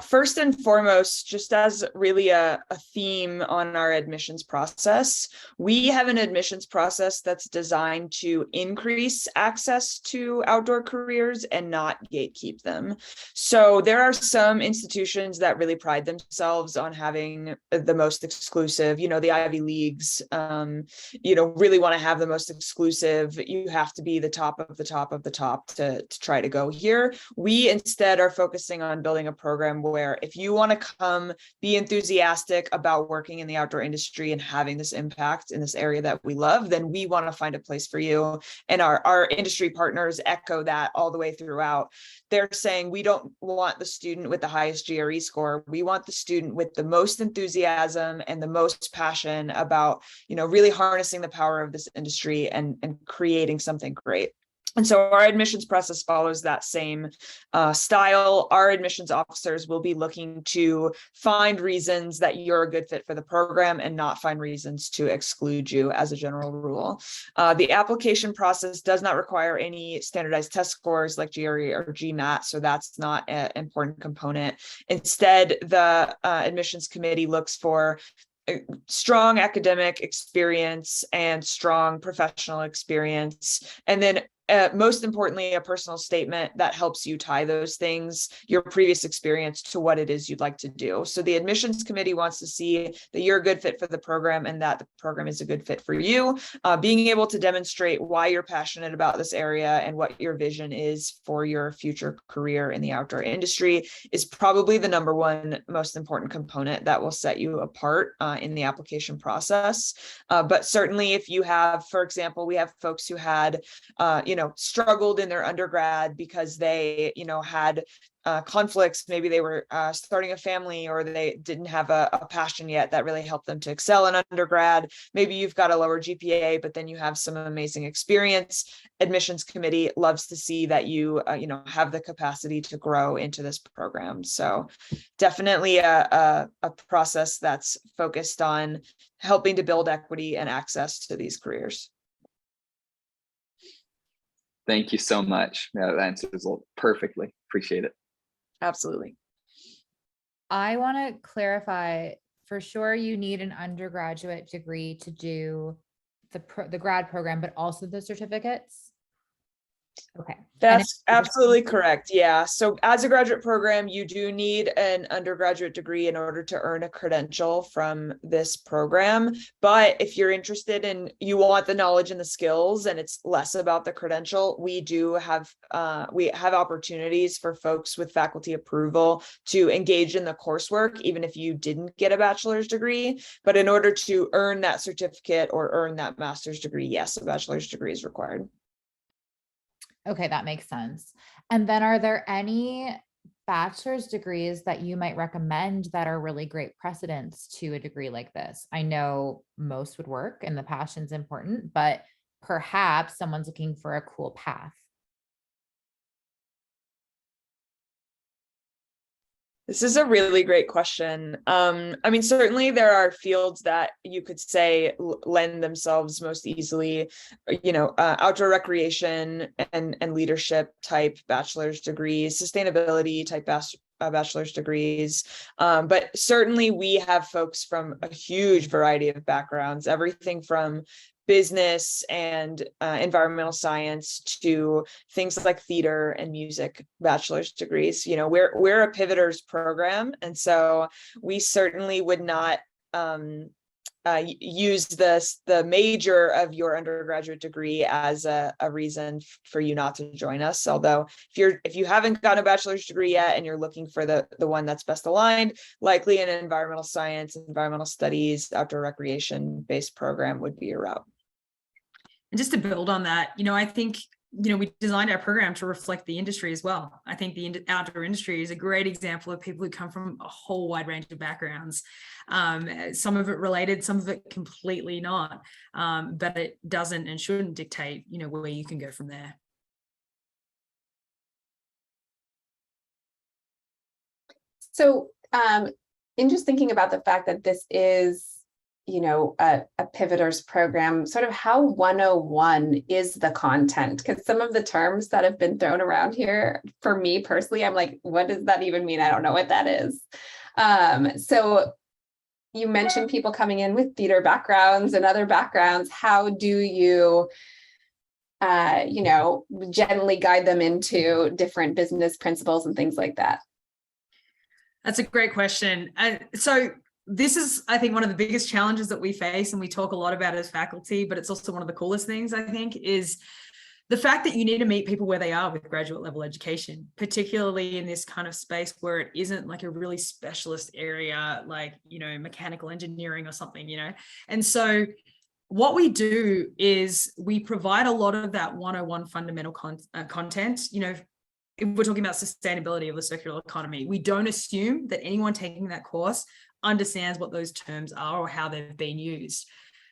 First and foremost, just as really a theme on our admissions process, we have an admissions process that's designed to increase access to outdoor careers and not gatekeep them. So there are some institutions that really pride themselves on having the most exclusive, the Ivy Leagues, really want to have the most exclusive. You have to be the top of the top of the top to try to go here. We instead are focusing on building a program where if you want to come be enthusiastic about working in the outdoor industry and having this impact in this area that we love, then we want to find a place for you. And our industry partners echo that all the way throughout. They're saying we don't want the student with the highest GRE score. We want the student with the most enthusiasm and the most passion about, really harnessing the power of this industry and creating something great. And so our admissions process follows that same style. Our admissions officers will be looking to find reasons that you're a good fit for the program and not find reasons to exclude you as a general rule. The application process does not require any standardized test scores like GRE or GMAT, so that's not an important component. Instead, the admissions committee looks for strong academic experience and strong professional experience, and then most importantly, a personal statement that helps you tie those things, your previous experience, to what it is you'd like to do. So the admissions committee wants to see that you're a good fit for the program and that the program is a good fit for you. Being able to demonstrate why you're passionate about this area and what your vision is for your future career in the outdoor industry is probably the number one most important component that will set you apart in the application process. But certainly if you have, for example, we have folks who had, struggled in their undergrad because they, had conflicts. Maybe they were starting a family, or they didn't have a passion yet that really helped them to excel in undergrad. Maybe you've got a lower GPA, but then you have some amazing experience. Admissions committee loves to see that you, have the capacity to grow into this program. So definitely a process that's focused on helping to build equity and access to these careers. Thank you so much. Yeah, that answers perfectly. Appreciate it. Absolutely. I want to clarify, for sure you need an undergraduate degree to do the grad program, but also the certificates. Okay. That's absolutely correct. Yeah. So as a graduate program, you do need an undergraduate degree in order to earn a credential from this program. But if you're interested in, you want the knowledge and the skills, and it's less about the credential, we have opportunities for folks with faculty approval to engage in the coursework, even if you didn't get a bachelor's degree. But in order to earn that certificate or earn that master's degree, yes, a bachelor's degree is required. Okay, that makes sense. And then are there any bachelor's degrees that you might recommend that are really great precedents to a degree like this? I know most would work and the passion's important, but perhaps someone's looking for a cool path. This is a really great question. Certainly there are fields that you could say lend themselves most easily, outdoor recreation and leadership type bachelor's degrees, sustainability type bachelor's degrees. But certainly we have folks from a huge variety of backgrounds, everything from business and environmental science to things like theater and music bachelor's degrees. We're a pivoters program, and so we certainly would not use the major of your undergraduate degree as a reason for you not to join us. Although if you haven't gotten a bachelor's degree yet and you're looking for the one that's best aligned, likely an environmental science, environmental studies, outdoor recreation based program would be your route. And just to build on that, I think, we designed our program to reflect the industry as well. I think the outdoor industry is a great example of people who come from a whole wide range of backgrounds. Some of it related, some of it completely not, but it doesn't and shouldn't dictate, where you can go from there. So in just thinking about the fact that this is a pivoters program, sort of how 101 is the content? Because some of the terms that have been thrown around here, for me personally, I'm like, what does that even mean? I don't know what that is. So you mentioned people coming in with theater backgrounds and other backgrounds. How do you, generally guide them into different business principles and things like that? That's a great question. So this is, I think, one of the biggest challenges that we face, and we talk a lot about as faculty, but it's also one of the coolest things, I think, is the fact that you need to meet people where they are with graduate level education, particularly in this kind of space where it isn't like a really specialist area, like, mechanical engineering or something, And so what we do is we provide a lot of that 101 fundamental content, if we're talking about sustainability of the circular economy. We don't assume that anyone taking that course understands what those terms are or how they've been used.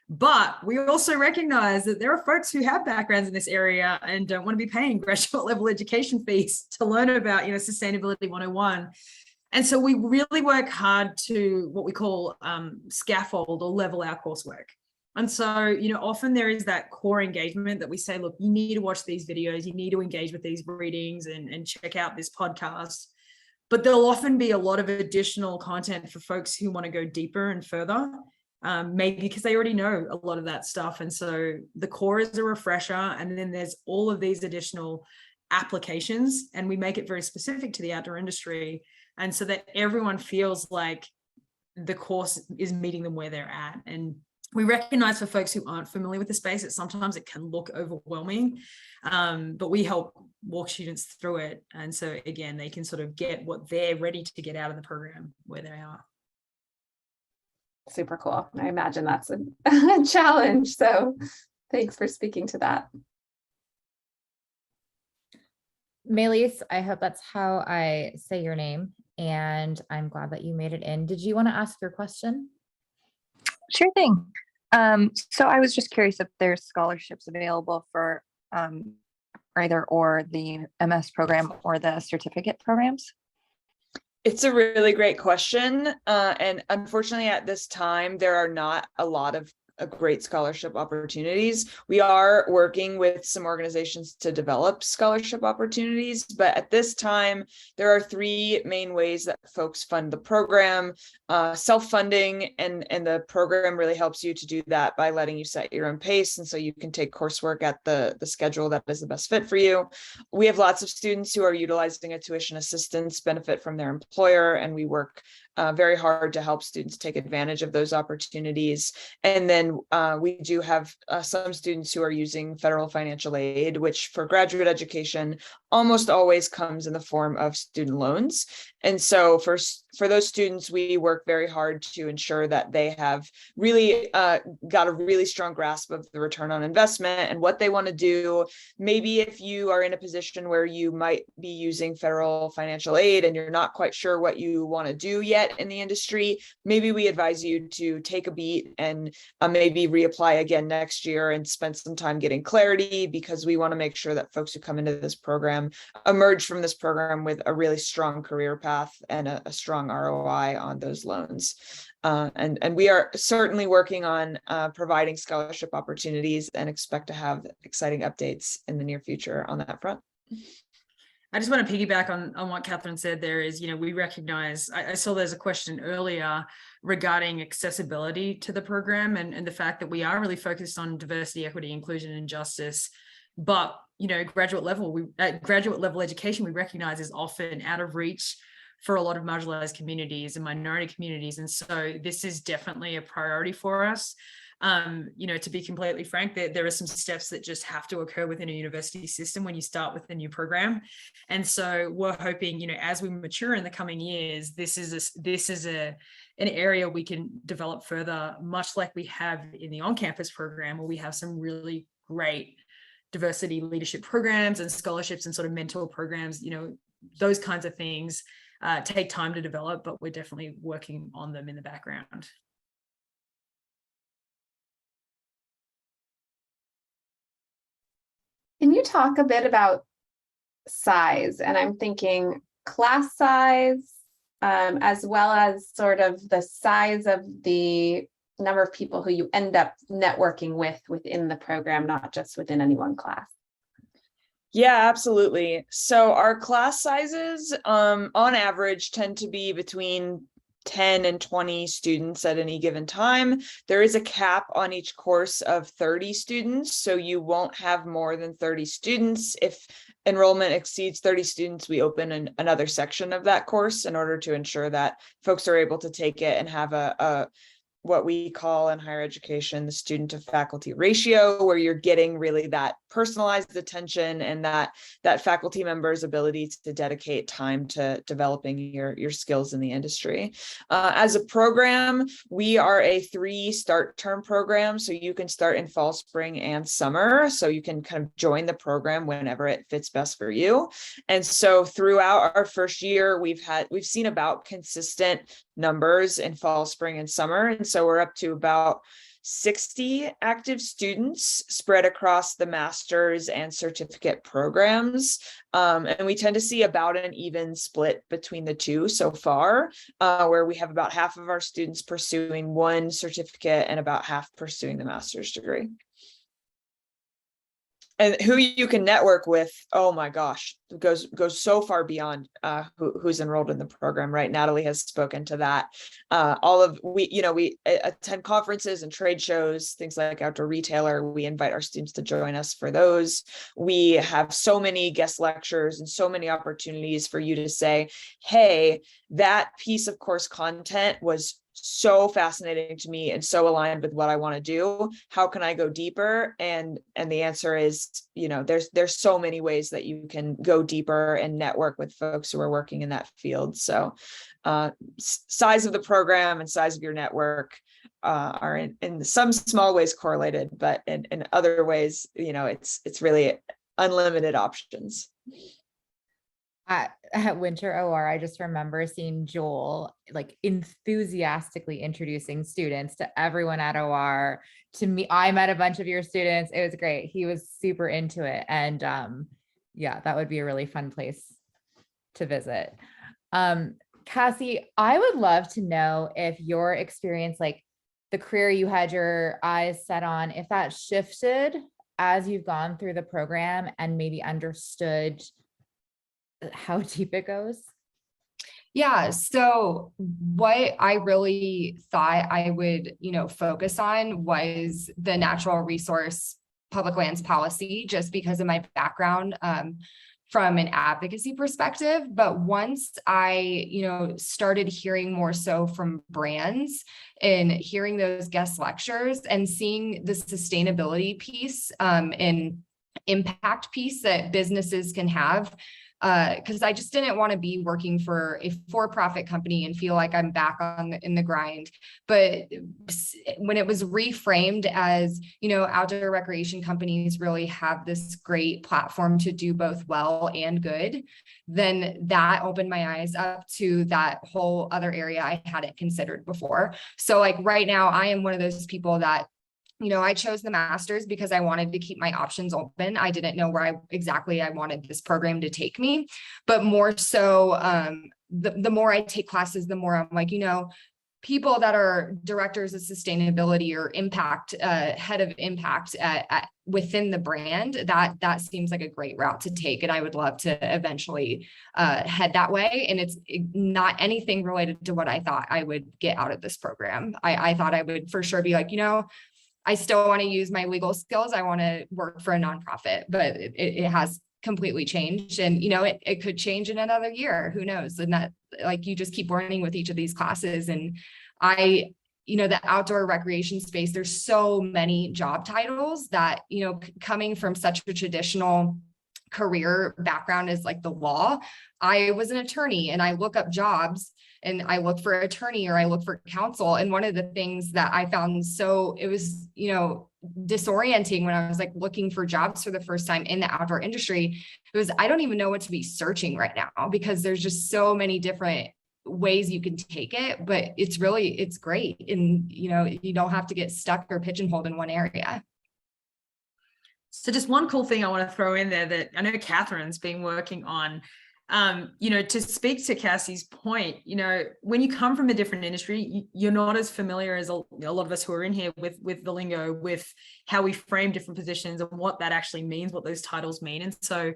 But we also recognize that there are folks who have backgrounds in this area and don't want to be paying graduate level education fees to learn about, Sustainability 101. And so we really work hard to what we call scaffold or level our coursework. And so, often there is that core engagement that we say, look, you need to watch these videos, you need to engage with these readings and check out this podcast. But there'll often be a lot of additional content for folks who want to go deeper and further. maybe because they already know a lot of that stuff. And so the core is a refresher, and then there's all of these additional applications, and we make it very specific to the outdoor industry. And so that everyone feels like the course is meeting them where they're at. And we recognize for folks who aren't familiar with the space that sometimes it can look overwhelming, but we help walk students through it. And so again, they can sort of get what they're ready to get out of the program where they are. Super cool. I imagine that's a challenge. So thanks for speaking to that. Melis, I hope that's how I say your name, and I'm glad that you made it in. Did you want to ask your question? Sure thing. So I was just curious if there's scholarships available for either or the MS program or the certificate programs. It's a really great question. And unfortunately, at this time, there are not a lot of great scholarship opportunities. We are working with some organizations to develop scholarship opportunities, but at this time, there are three main ways that folks fund the program. Self-funding, and the program really helps you to do that by letting you set your own pace, and so you can take coursework at the schedule that is the best fit for you. We have lots of students who are utilizing a tuition assistance benefit from their employer, and we work very hard to help students take advantage of those opportunities. And then we do have some students who are using federal financial aid, which for graduate education almost always comes in the form of student loans. And so for those students, we work very hard to ensure that they have really got a really strong grasp of the return on investment and what they want to do. Maybe if you are in a position where you might be using federal financial aid and you're not quite sure what you want to do yet in the industry, maybe we advise you to take a beat and maybe reapply again next year and spend some time getting clarity, because we want to make sure that folks who come into this program emerge from this program with a really strong career path and a strong ROI on those loans. And we are certainly working on providing scholarship opportunities and expect to have exciting updates in the near future on that front. I just want to piggyback on what Catherine said there is, we recognize, I saw there's a question earlier regarding accessibility to the program and the fact that we are really focused on diversity, equity, inclusion, and justice. But, graduate level education, we recognize is often out of reach for a lot of marginalized communities and minority communities. And so this is definitely a priority for us. To be completely frank, there are some steps that just have to occur within a university system when you start with a new program. And so we're hoping, as we mature in the coming years, this is an area we can develop further, much like we have in the on-campus program, where we have some really great diversity leadership programs and scholarships and sort of mentor programs. Those kinds of things take time to develop, but we're definitely working on them in the background. Can you talk a bit about size? And I'm thinking class size, as well as sort of the size of the number of people who you end up networking with within the program, not just within any one class. Yeah, absolutely. So our class sizes on average tend to be between 10 and 20 students at any given time. There is a cap on each course of 30 students, so you won't have more than 30 students. If enrollment exceeds 30 students, we open another section of that course in order to ensure that folks are able to take it and have a what we call in higher education the student to faculty ratio, where you're getting really that personalized attention and that faculty member's ability to dedicate time to developing your skills in the industry. As a program, we are a 3 start term program, so you can start in fall, spring, and summer. So you can kind of join the program whenever it fits best for you. And so throughout our first year, we've seen about consistent numbers in fall, spring, and summer. And so we're up to about 60 active students spread across the master's and certificate programs. And we tend to see about an even split between the two so far, where we have about half of our students pursuing one certificate and about half pursuing the master's degree. and who you can network with, oh my gosh, goes so far beyond who's enrolled in the program, right? Natalie has spoken to that. We attend conferences and trade shows, things like Outdoor Retailer. We invite our students to join us for those. We have so many guest lectures and so many opportunities for you to say, hey, that piece of course content was so fascinating to me and so aligned with what I want to do. How can I go deeper? And the answer is, there's so many ways that you can go deeper and network with folks who are working in that field. So size of the program and size of your network are in some small ways correlated, but in other ways, it's really unlimited options. At Winter OR, I just remember seeing Joel like enthusiastically introducing students to everyone at OR. To me, I met a bunch of your students. It was great. He was super into it. And yeah, that would be a really fun place to visit. Cassie, I would love to know if your experience, like the career you had your eyes set on, if that shifted as you've gone through the program and maybe understood how deep it goes? Yeah. So what I really thought I would, focus on was the natural resource public lands policy, just because of my background from an advocacy perspective. But once I, started hearing more so from brands and hearing those guest lectures and seeing the sustainability piece and impact piece that businesses can have, because I just didn't want to be working for a for-profit company and feel like I'm back in the grind. But when it was reframed as, outdoor recreation companies really have this great platform to do both well and good, then that opened my eyes up to that whole other area I hadn't considered before. So like right now, I am one of those people that I chose the master's because I wanted to keep my options open. I didn't know where exactly I wanted this program to take me, but more so, the more I take classes, the more I'm like, people that are directors of sustainability or impact, head of impact within the brand, that seems like a great route to take. And I would love to eventually head that way. And it's not anything related to what I thought I would get out of this program. I thought I would for sure be like, I still want to use my legal skills. I want to work for a nonprofit, but it has completely changed. And, it could change in another year. Who knows? And that, like, you just keep learning with each of these classes. And the outdoor recreation space, there's so many job titles that, coming from such a traditional career background as like the law, I was an attorney and I look up jobs and I look for attorney or I look for counsel. And one of the things that I found it was, disorienting when I was like looking for jobs for the first time in the outdoor industry, it was, I don't even know what to be searching right now because there's just so many different ways you can take it, but it's great. And, you don't have to get stuck or pigeonholed in one area. So just one cool thing I want to throw in there that I know Catherine's been working on, to speak to Cassie's point, when you come from a different industry, you're not as familiar as a lot of us who are in here with the lingo, with how we frame different positions and what that actually means, what those titles mean. And so,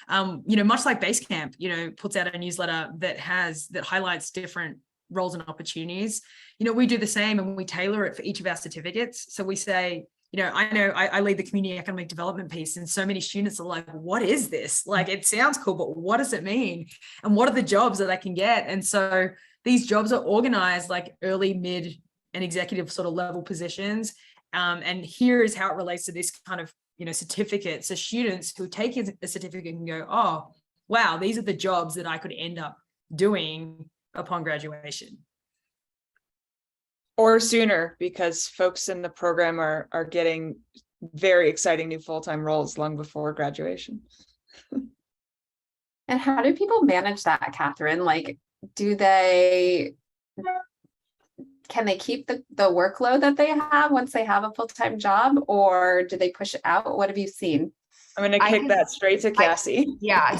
much like Basecamp, puts out a newsletter that highlights different roles and opportunities, we do the same and we tailor it for each of our certificates. So we say, I lead the community economic development piece, and so many students are like, what is this? Like, it sounds cool, but what does it mean? And what are the jobs that I can get? And so these jobs are organized like early, mid, and executive sort of level positions. And here is how it relates to this kind of, certificate. So students who take a certificate can go, oh, wow, these are the jobs that I could end up doing upon graduation. Or sooner, because folks in the program are getting very exciting new full-time roles long before graduation. And how do people manage that, Catherine? Like, can they keep the workload that they have once they have a full-time job, or do they push it out? What have you seen? I'm going to kick that straight to Cassie.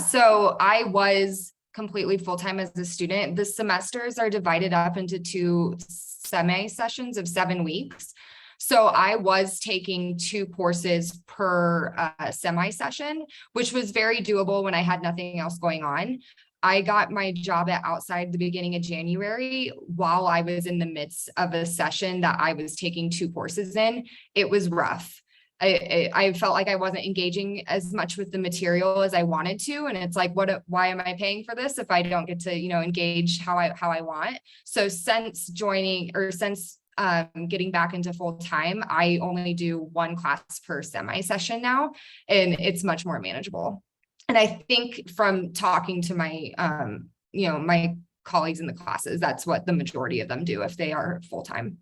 So I was completely full-time as a student. The semesters are divided up into 2 semi sessions of 7 weeks. So I was taking 2 courses per semi-session, which was very doable when I had nothing else going on. I got my job at Outside the beginning of January while I was in the midst of a session that I was taking 2 courses in. It was rough. I felt like I wasn't engaging as much with the material as I wanted to. And it's like, why am I paying for this if I don't get to, engage how I want? So since joining or since getting back into full time, I only do 1 class per semi-session now, and it's much more manageable. And I think from talking to my, my colleagues in the classes, that's what the majority of them do if they are full time.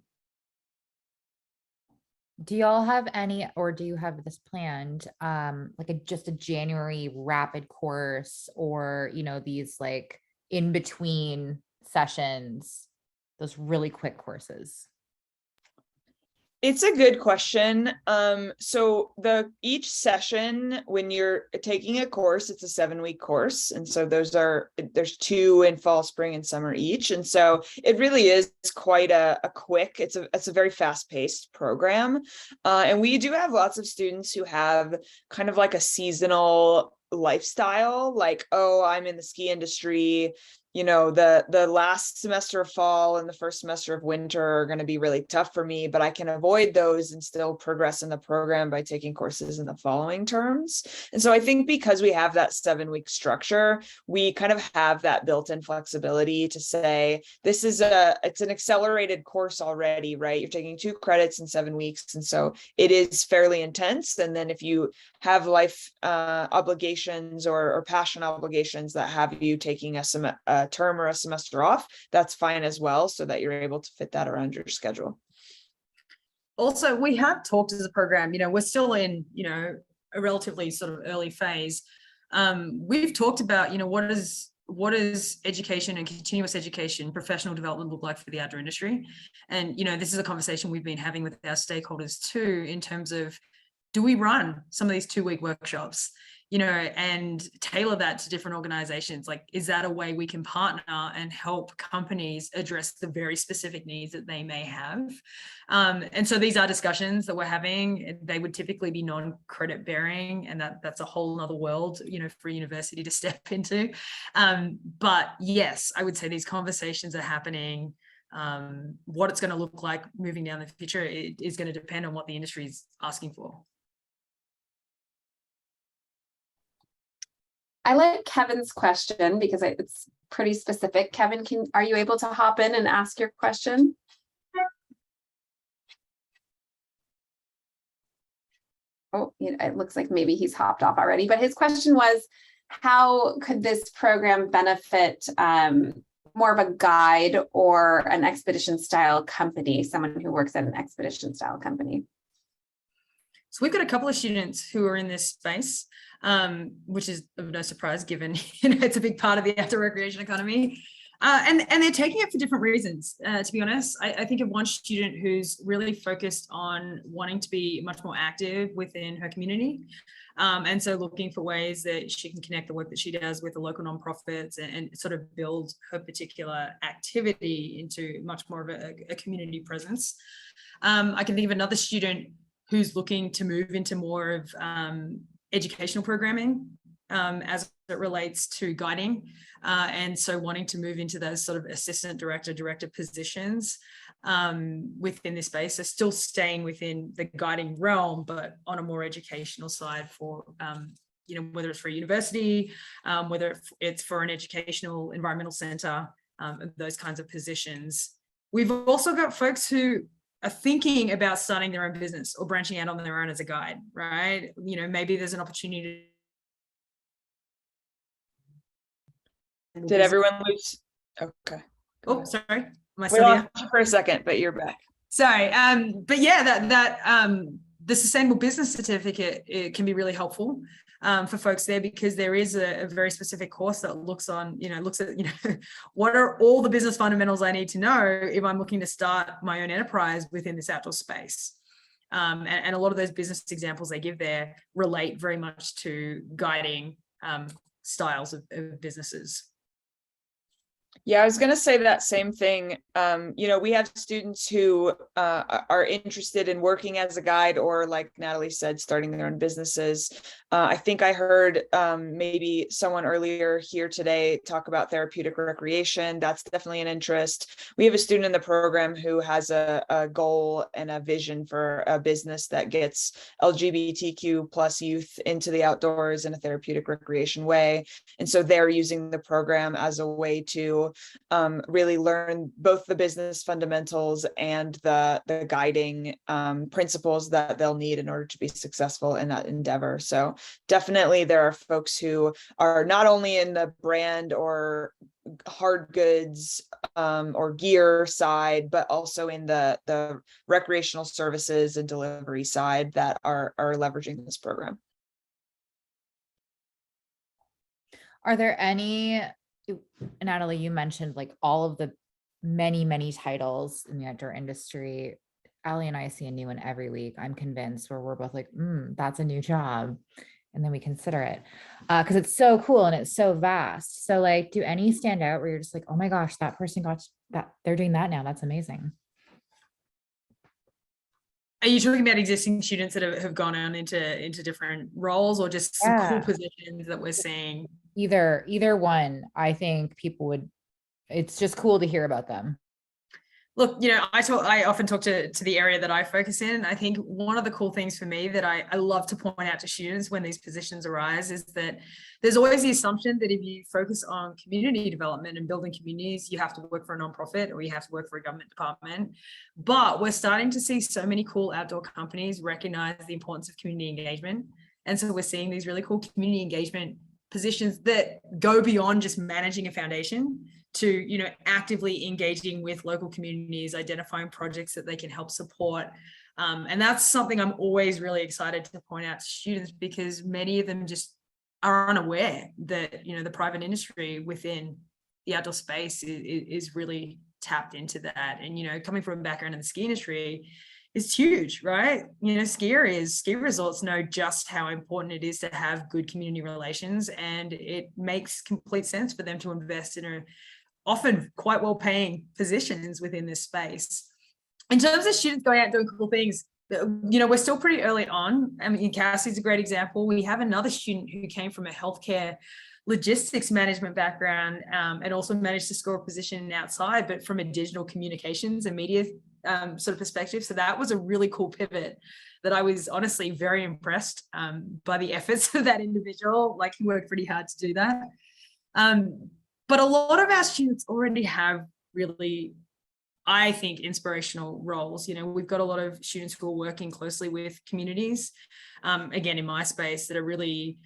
Do y'all have any, or do you have this planned, like just a January rapid course, or, these like in between sessions, those really quick courses? It's a good question. So each session, when you're taking a course, it's a 7-week course. And so there's 2 in fall, spring, and summer each. And so it really is quite a quick, it's a very fast-paced program. And we do have lots of students who have kind of like a seasonal lifestyle, like, oh, I'm in the ski industry. The last semester of fall and the first semester of winter are going to be really tough for me, but I can avoid those and still progress in the program by taking courses in the following terms. And so I think because we have that 7-week structure, we kind of have that built-in flexibility to say, it's an accelerated course already, right? You're taking 2 credits in 7 weeks. And so it is fairly intense. And then if you have life obligations or passion obligations that have you taking a term or a semester off, that's fine as well, so that you're able to fit that around your schedule. Also, we have talked as a program, we're still in, a relatively sort of early phase. We've talked about, what does education and continuous education, professional development look like for the outdoor industry? And, this is a conversation we've been having with our stakeholders too, in terms of, do we run some of these 2-week workshops, and tailor that to different organizations? Like, is that a way we can partner and help companies address the very specific needs that they may have? And so these are discussions that we're having. They would typically be non-credit bearing, and that's a whole nother world, for a university to step into. But yes, I would say these conversations are happening. What it's going to look like moving down the future is going to depend on what the industry is asking for. I like Kevin's question because it's pretty specific. Kevin, are you able to hop in and ask your question? Oh, it looks like maybe he's hopped off already, but his question was, how could this program benefit more of a guide or an expedition style company, someone who works at an expedition style company? So we've got a couple of students who are in this space, which is of no surprise given it's a big part of the outdoor recreation economy. And they're taking it for different reasons, to be honest. I think of one student who's really focused on wanting to be much more active within her community. And so looking for ways that she can connect the work that she does with the local nonprofits and sort of build her particular activity into much more of a community presence. I can think of another student who's looking to move into more of educational programming as it relates to guiding. And so wanting to move into those sort of assistant director positions within this space. So still staying within the guiding realm, but on a more educational side for, whether it's for a university, whether it's for an educational environmental center, those kinds of positions. We've also got folks who are thinking about starting their own business or branching out on their own as a guide, right? Maybe there's an opportunity. Did everyone lose? Okay. Oh, sorry. We lost you for a second, but you're back. Sorry. But yeah, the sustainable business certificate, it can be really helpful for folks there, because there is a very specific course that looks at, what are all the business fundamentals I need to know if I'm looking to start my own enterprise within this outdoor space. And a lot of those business examples they give there relate very much to guiding styles of businesses. Yeah, I was going to say that same thing. We have students who are interested in working as a guide, or like Natalie said, starting their own businesses. I think I heard maybe someone earlier here today talk about therapeutic recreation. That's definitely an interest. We have a student in the program who has a goal and a vision for a business that gets LGBTQ plus youth into the outdoors in a therapeutic recreation way. And so they're using the program as a way to really learn both the business fundamentals and the guiding principles that they'll need in order to be successful in that endeavor. So definitely there are folks who are not only in the brand or hard goods or gear side, but also in the recreational services and delivery side that are leveraging this program. Are there any, Natalie, you mentioned like all of the many titles in the outdoor industry. Allie and I see a new one every week, I'm convinced, where we're both like, that's a new job. And then we consider it because it's so cool and it's so vast. So like, do any stand out where you're just like, oh my gosh, that person got that, they're doing that now. That's amazing. Are you talking about existing students that have gone on into different roles, or just some cool positions that we're seeing? Either one. I think people would, it's just cool to hear about them. Look, I often talk to the area that I focus in. I think one of the cool things for me that I love to point out to students when these positions arise is that there's always the assumption that if you focus on community development and building communities, you have to work for a nonprofit or you have to work for a government department. But we're starting to see so many cool outdoor companies recognize the importance of community engagement. And so we're seeing these really cool community engagement positions that go beyond just managing a foundation to, actively engaging with local communities, identifying projects that they can help support. And that's something I'm always really excited to point out to students, because many of them just are unaware that, the private industry within the outdoor space is really tapped into that. And, coming from a background in the ski industry, it's huge, right? Ski resorts know just how important it is to have good community relations, and it makes complete sense for them to invest in often quite well-paying positions within this space. In terms of students going out and doing cool things, we're still pretty early on. I mean, Cassie's a great example. We have another student who came from a healthcare logistics management background and also managed to score a position outside, but from a digital communications and media sort of perspective. So that was a really cool pivot that I was honestly very impressed by the efforts of that individual. Like, he worked pretty hard to do that. But a lot of our students already have really, I think, inspirational roles. We've got a lot of students who are working closely with communities, again, in my space, that are really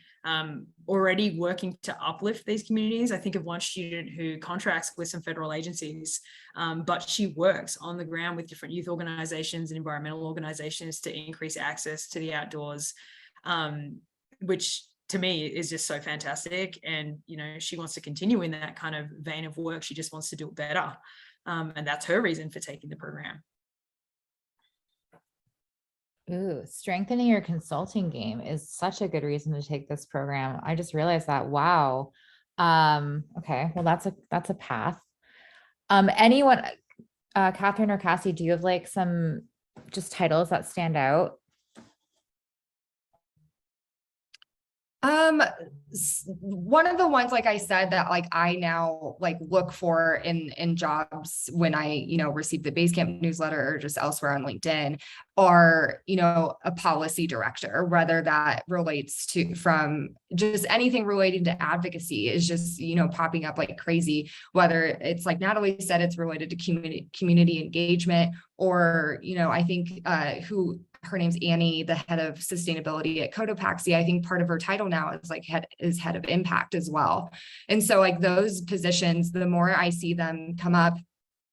already working to uplift these communities. I think of one student who contracts with some federal agencies, but she works on the ground with different youth organizations and environmental organizations to increase access to the outdoors, which to me is just so fantastic. And, she wants to continue in that kind of vein of work. She just wants to do it better. And that's her reason for taking the program. Ooh, strengthening your consulting game is such a good reason to take this program. I just realized that. Wow. Okay. Well, that's a path. Anyone, Catherine or Cassie, do you have like some just titles that stand out? One of the ones, like I said, that like I now like look for in jobs when I, receive the Basecamp newsletter or just elsewhere on LinkedIn are, a policy director, whether that relates to from just anything relating to advocacy is just, popping up like crazy, whether it's like Natalie said, it's related to community engagement, or, I think her name's Annie, the head of sustainability at Cotopaxi. I think part of her title now is like head of impact as well. And so like those positions, the more I see them come up,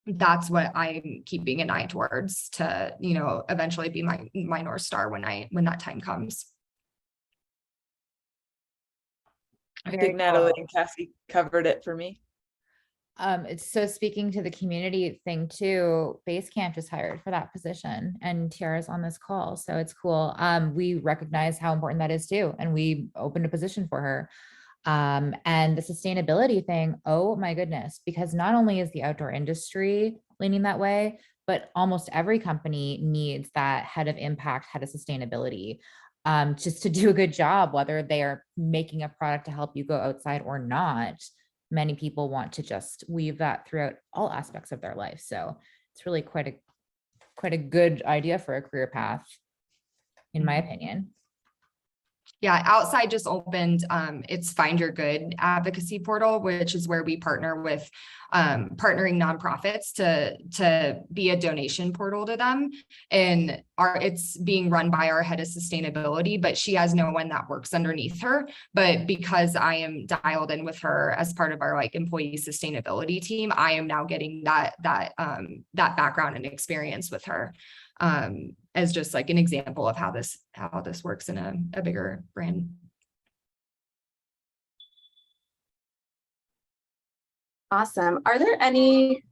that's what I'm keeping an eye towards to, eventually be my North Star when that time comes. I think Natalie and Cassie covered it for me. So speaking to the community thing too, Basecamp just hired for that position, and Tiara's on this call, so it's cool. We recognize how important that is too, and we opened a position for her. And the sustainability thing, oh my goodness, because not only is the outdoor industry leaning that way, but almost every company needs that head of impact, head of sustainability, just to do a good job, whether they are making a product to help you go outside or not. Many people want to just weave that throughout all aspects of their life. So it's really quite a good idea for a career path, in my opinion. Yeah, Outside just opened its Find Your Good advocacy portal, which is where we partner with partnering nonprofits to be a donation portal to them. And it's being run by our head of sustainability, but she has no one that works underneath her. But because I am dialed in with her as part of our like employee sustainability team, I am now getting that background and experience with her. As just like an example of how this works in a bigger brand. Awesome. Are there any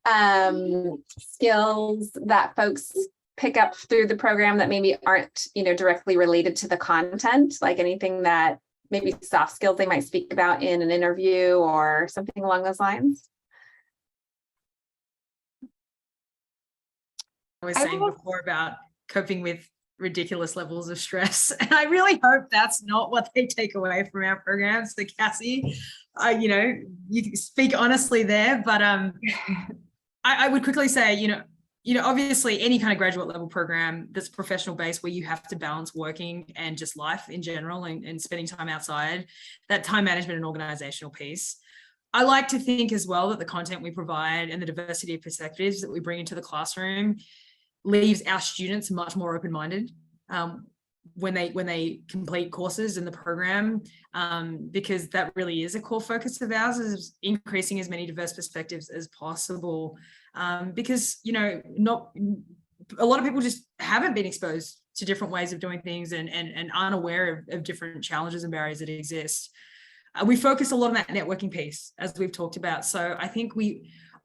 skills that folks pick up through the program that maybe aren't, directly related to the content, like anything that maybe soft skills they might speak about in an interview or something along those lines? I was saying before about coping with ridiculous levels of stress, and I really hope that's not what they take away from our programs. So Cassie, you speak honestly there, but I would quickly say, obviously any kind of graduate level program that's professional based where you have to balance working and just life in general and spending time outside, that time management and organizational piece. I like to think as well that the content we provide and the diversity of perspectives that we bring into the classroom leaves our students much more open-minded when they complete courses in the program, because that really is a core focus of ours, is increasing as many diverse perspectives as possible. Because not a lot of people just haven't been exposed to different ways of doing things and aren't aware of different challenges and barriers that exist. We focus a lot on that networking piece, as we've talked about. So I think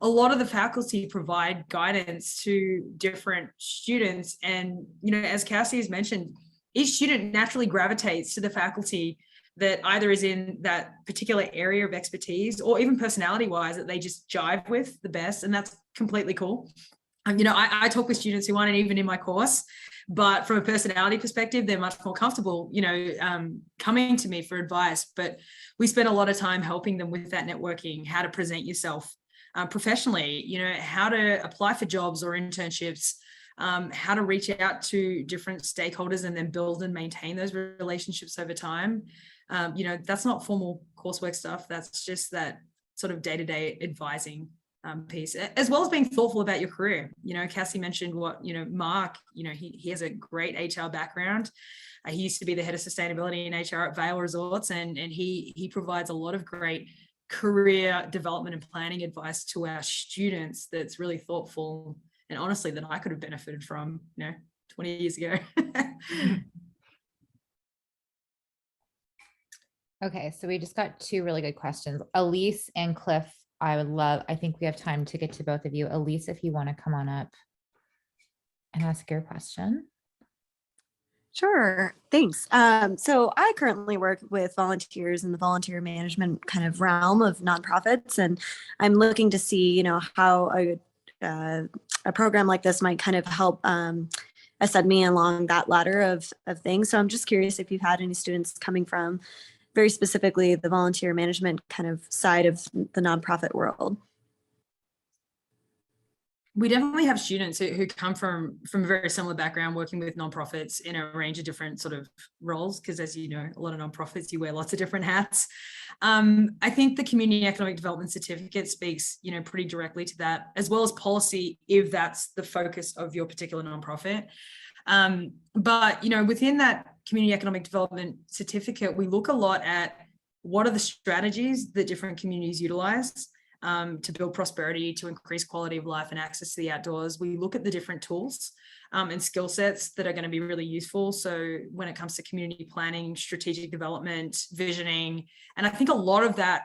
a lot of the faculty provide guidance to different students. And, as Cassie has mentioned, each student naturally gravitates to the faculty that either is in that particular area of expertise or even personality-wise that they just jive with the best. And that's completely cool. I talk with students who aren't even in my course, but from a personality perspective, they're much more comfortable, coming to me for advice. But we spend a lot of time helping them with that networking, how to present yourself professionally, how to apply for jobs or internships, how to reach out to different stakeholders and then build and maintain those relationships over time. That's not formal coursework stuff. That's just that sort of day-to-day advising piece, as well as being thoughtful about your career. Cassie mentioned Mark, he has a great HR background. He used to be the head of sustainability and HR at Vail Resorts, and he provides a lot of great career development and planning advice to our students that's really thoughtful and honestly that I could have benefited from 20 years ago. Okay, so we just got two really good questions. Elise and Cliff, I think we have time to get to both of you. Elise, if you want to come on up and ask your question. Sure, thanks. So I currently work with volunteers in the volunteer management kind of realm of nonprofits, and I'm looking to see, how a program like this might kind of help ascend me along that ladder of things. So I'm just curious if you've had any students coming from very specifically the volunteer management kind of side of the nonprofit world. We definitely have students who come from a very similar background, working with nonprofits in a range of different sort of roles, because as you know, a lot of nonprofits, you wear lots of different hats. I think the community economic development certificate speaks, pretty directly to that, as well as policy, if that's the focus of your particular nonprofit. But, within that community economic development certificate, we look a lot at what are the strategies that different communities utilize to build prosperity, to increase quality of life and access to the outdoors. We look at the different tools and skill sets that are going to be really useful. So when it comes to community planning, strategic development, visioning, and I think a lot of that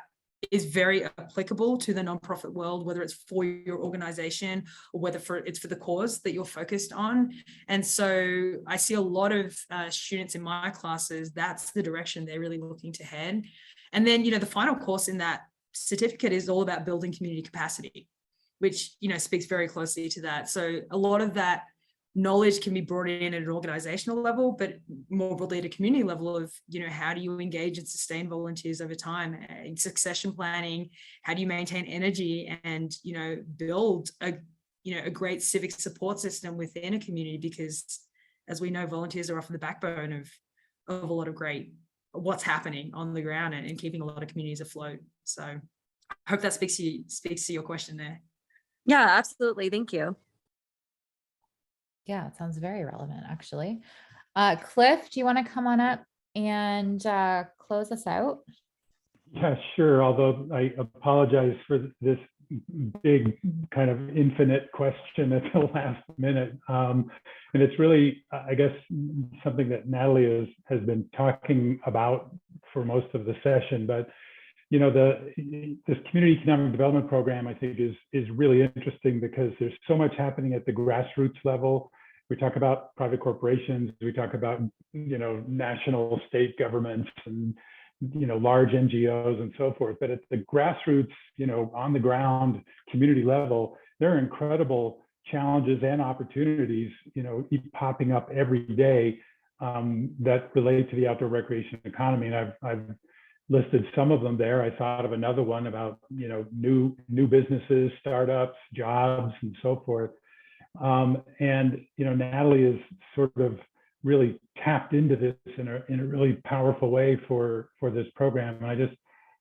is very applicable to the nonprofit world, whether it's for your organization or whether it's for the cause that you're focused on. And so I see a lot of students in my classes, that's the direction they're really looking to head. And then, the final course in that certificate is all about building community capacity, which, speaks very closely to that. So a lot of that knowledge can be brought in at an organizational level, but more broadly at a community level of, how do you engage and sustain volunteers over time, in succession planning, how do you maintain energy and, build a great civic support system within a community, because as we know, volunteers are often the backbone of a lot of great what's happening on the ground and keeping a lot of communities afloat. So I hope that speaks to your question there. Yeah, absolutely. Thank you. Yeah, it sounds very relevant, actually. Cliff, do you want to come on up and close us out? Yeah, sure. Although I apologize for this big kind of infinite question at the last minute. And it's really, I guess, something that Natalie has been talking about for most of the session. But, this community economic development program, I think, is really interesting because there's so much happening at the grassroots level. We talk about private corporations, we talk about, national, state governments and, large NGOs and so forth. But at the grassroots, on the ground community level, there are incredible challenges and opportunities, popping up every day that relate to the outdoor recreation economy. And I've listed some of them there. I thought of another one about, new businesses, startups, jobs, and so forth. And, Natalie is sort of really tapped into this in a really powerful way for this program. And I just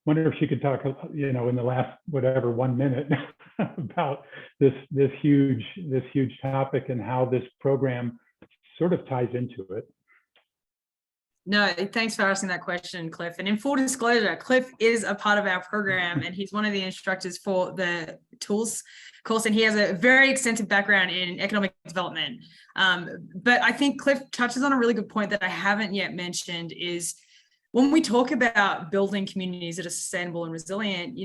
wonder if she could talk, in the last, 1 minute about this huge topic and how this program sort of ties into it. No, thanks for asking that question, Cliff. And in full disclosure, Cliff is a part of our program and he's one of the instructors for the tools course, and he has a very extensive background in economic development. But I think Cliff touches on a really good point that I haven't yet mentioned is when we talk about building communities that are sustainable and resilient,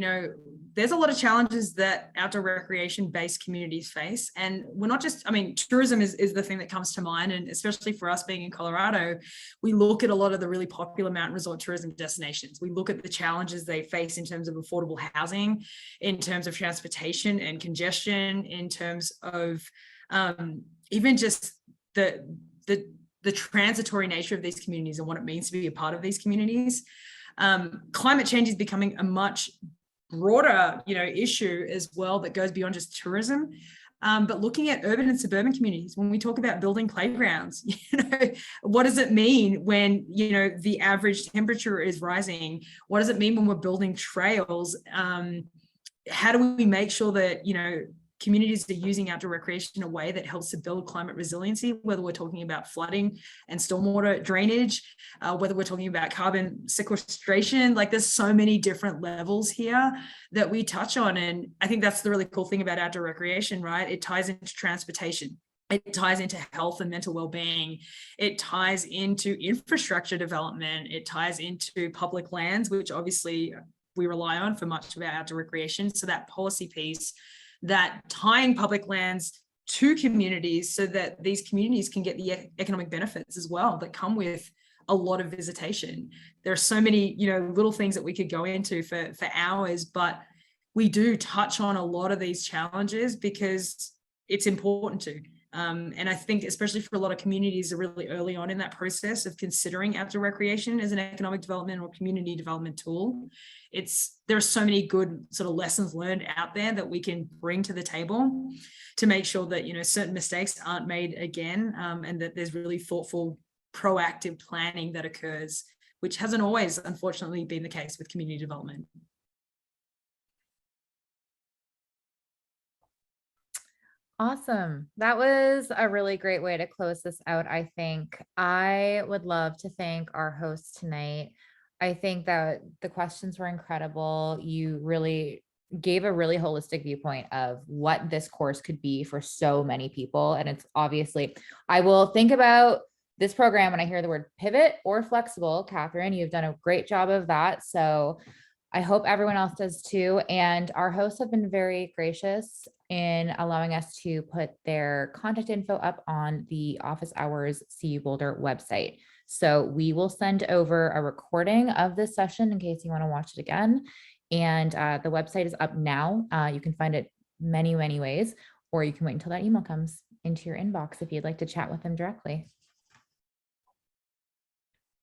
there's a lot of challenges that outdoor recreation-based communities face. And we're not just, tourism is the thing that comes to mind. And especially for us being in Colorado, we look at a lot of the really popular mountain resort tourism destinations. We look at the challenges they face in terms of affordable housing, in terms of transportation and congestion, in terms of even just the transitory nature of these communities and what it means to be a part of these communities. Climate change is becoming a much broader, issue as well that goes beyond just tourism. But looking at urban and suburban communities, when we talk about building playgrounds, what does it mean when, the average temperature is rising? What does it mean when we're building trails? How do we make sure that, communities are using outdoor recreation in a way that helps to build climate resiliency, whether we're talking about flooding and stormwater drainage, whether we're talking about carbon sequestration, like there's so many different levels here that we touch on. And I think that's the really cool thing about outdoor recreation, right? It ties into transportation. It ties into health and mental well-being. It ties into infrastructure development. It ties into public lands, which obviously we rely on for much of our outdoor recreation. So that policy piece, that tying public lands to communities so that these communities can get the economic benefits as well that come with a lot of visitation. There are so many, little things that we could go into for hours, but we do touch on a lot of these challenges because it's important to. And I think especially for a lot of communities are really early on in that process of considering outdoor recreation as an economic development or community development tool. There are so many good sort of lessons learned out there that we can bring to the table to make sure that, certain mistakes aren't made again, and that there's really thoughtful, proactive planning that occurs, which hasn't always, unfortunately, been the case with community development. Awesome. That was a really great way to close this out, I think. I would love to thank our hosts tonight. I think that the questions were incredible. You really gave a really holistic viewpoint of what this course could be for so many people. And it's obviously, I will think about this program when I hear the word pivot or flexible. Catherine, you've done a great job of that. So I hope everyone else does too. And our hosts have been very gracious in allowing us to put their contact info up on the Office Hours CU Boulder website. So we will send over a recording of this session in case you want to watch it again. And the website is up now. You can find it many, many ways, or you can wait until that email comes into your inbox if you'd like to chat with them directly.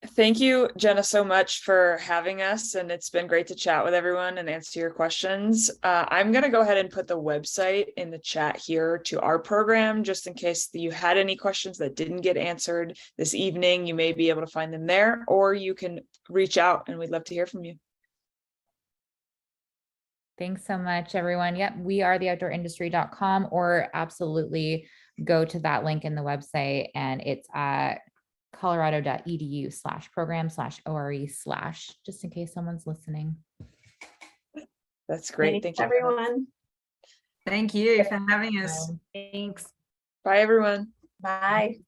Thank you, Jenna, so much for having us. And it's been great to chat with everyone and answer your questions. I'm going to go ahead and put the website in the chat here to our program, just in case you had any questions that didn't get answered this evening. You may be able to find them there, or you can reach out and we'd love to hear from you. Thanks so much, everyone. Yep, we are theoutdoorindustry.com, or absolutely go to that link in the website, and it's colorado.edu/program/ORE/ just in case someone's listening. That's great. Thank you, everyone. Thank you for having us. Thanks. Bye, everyone. Bye.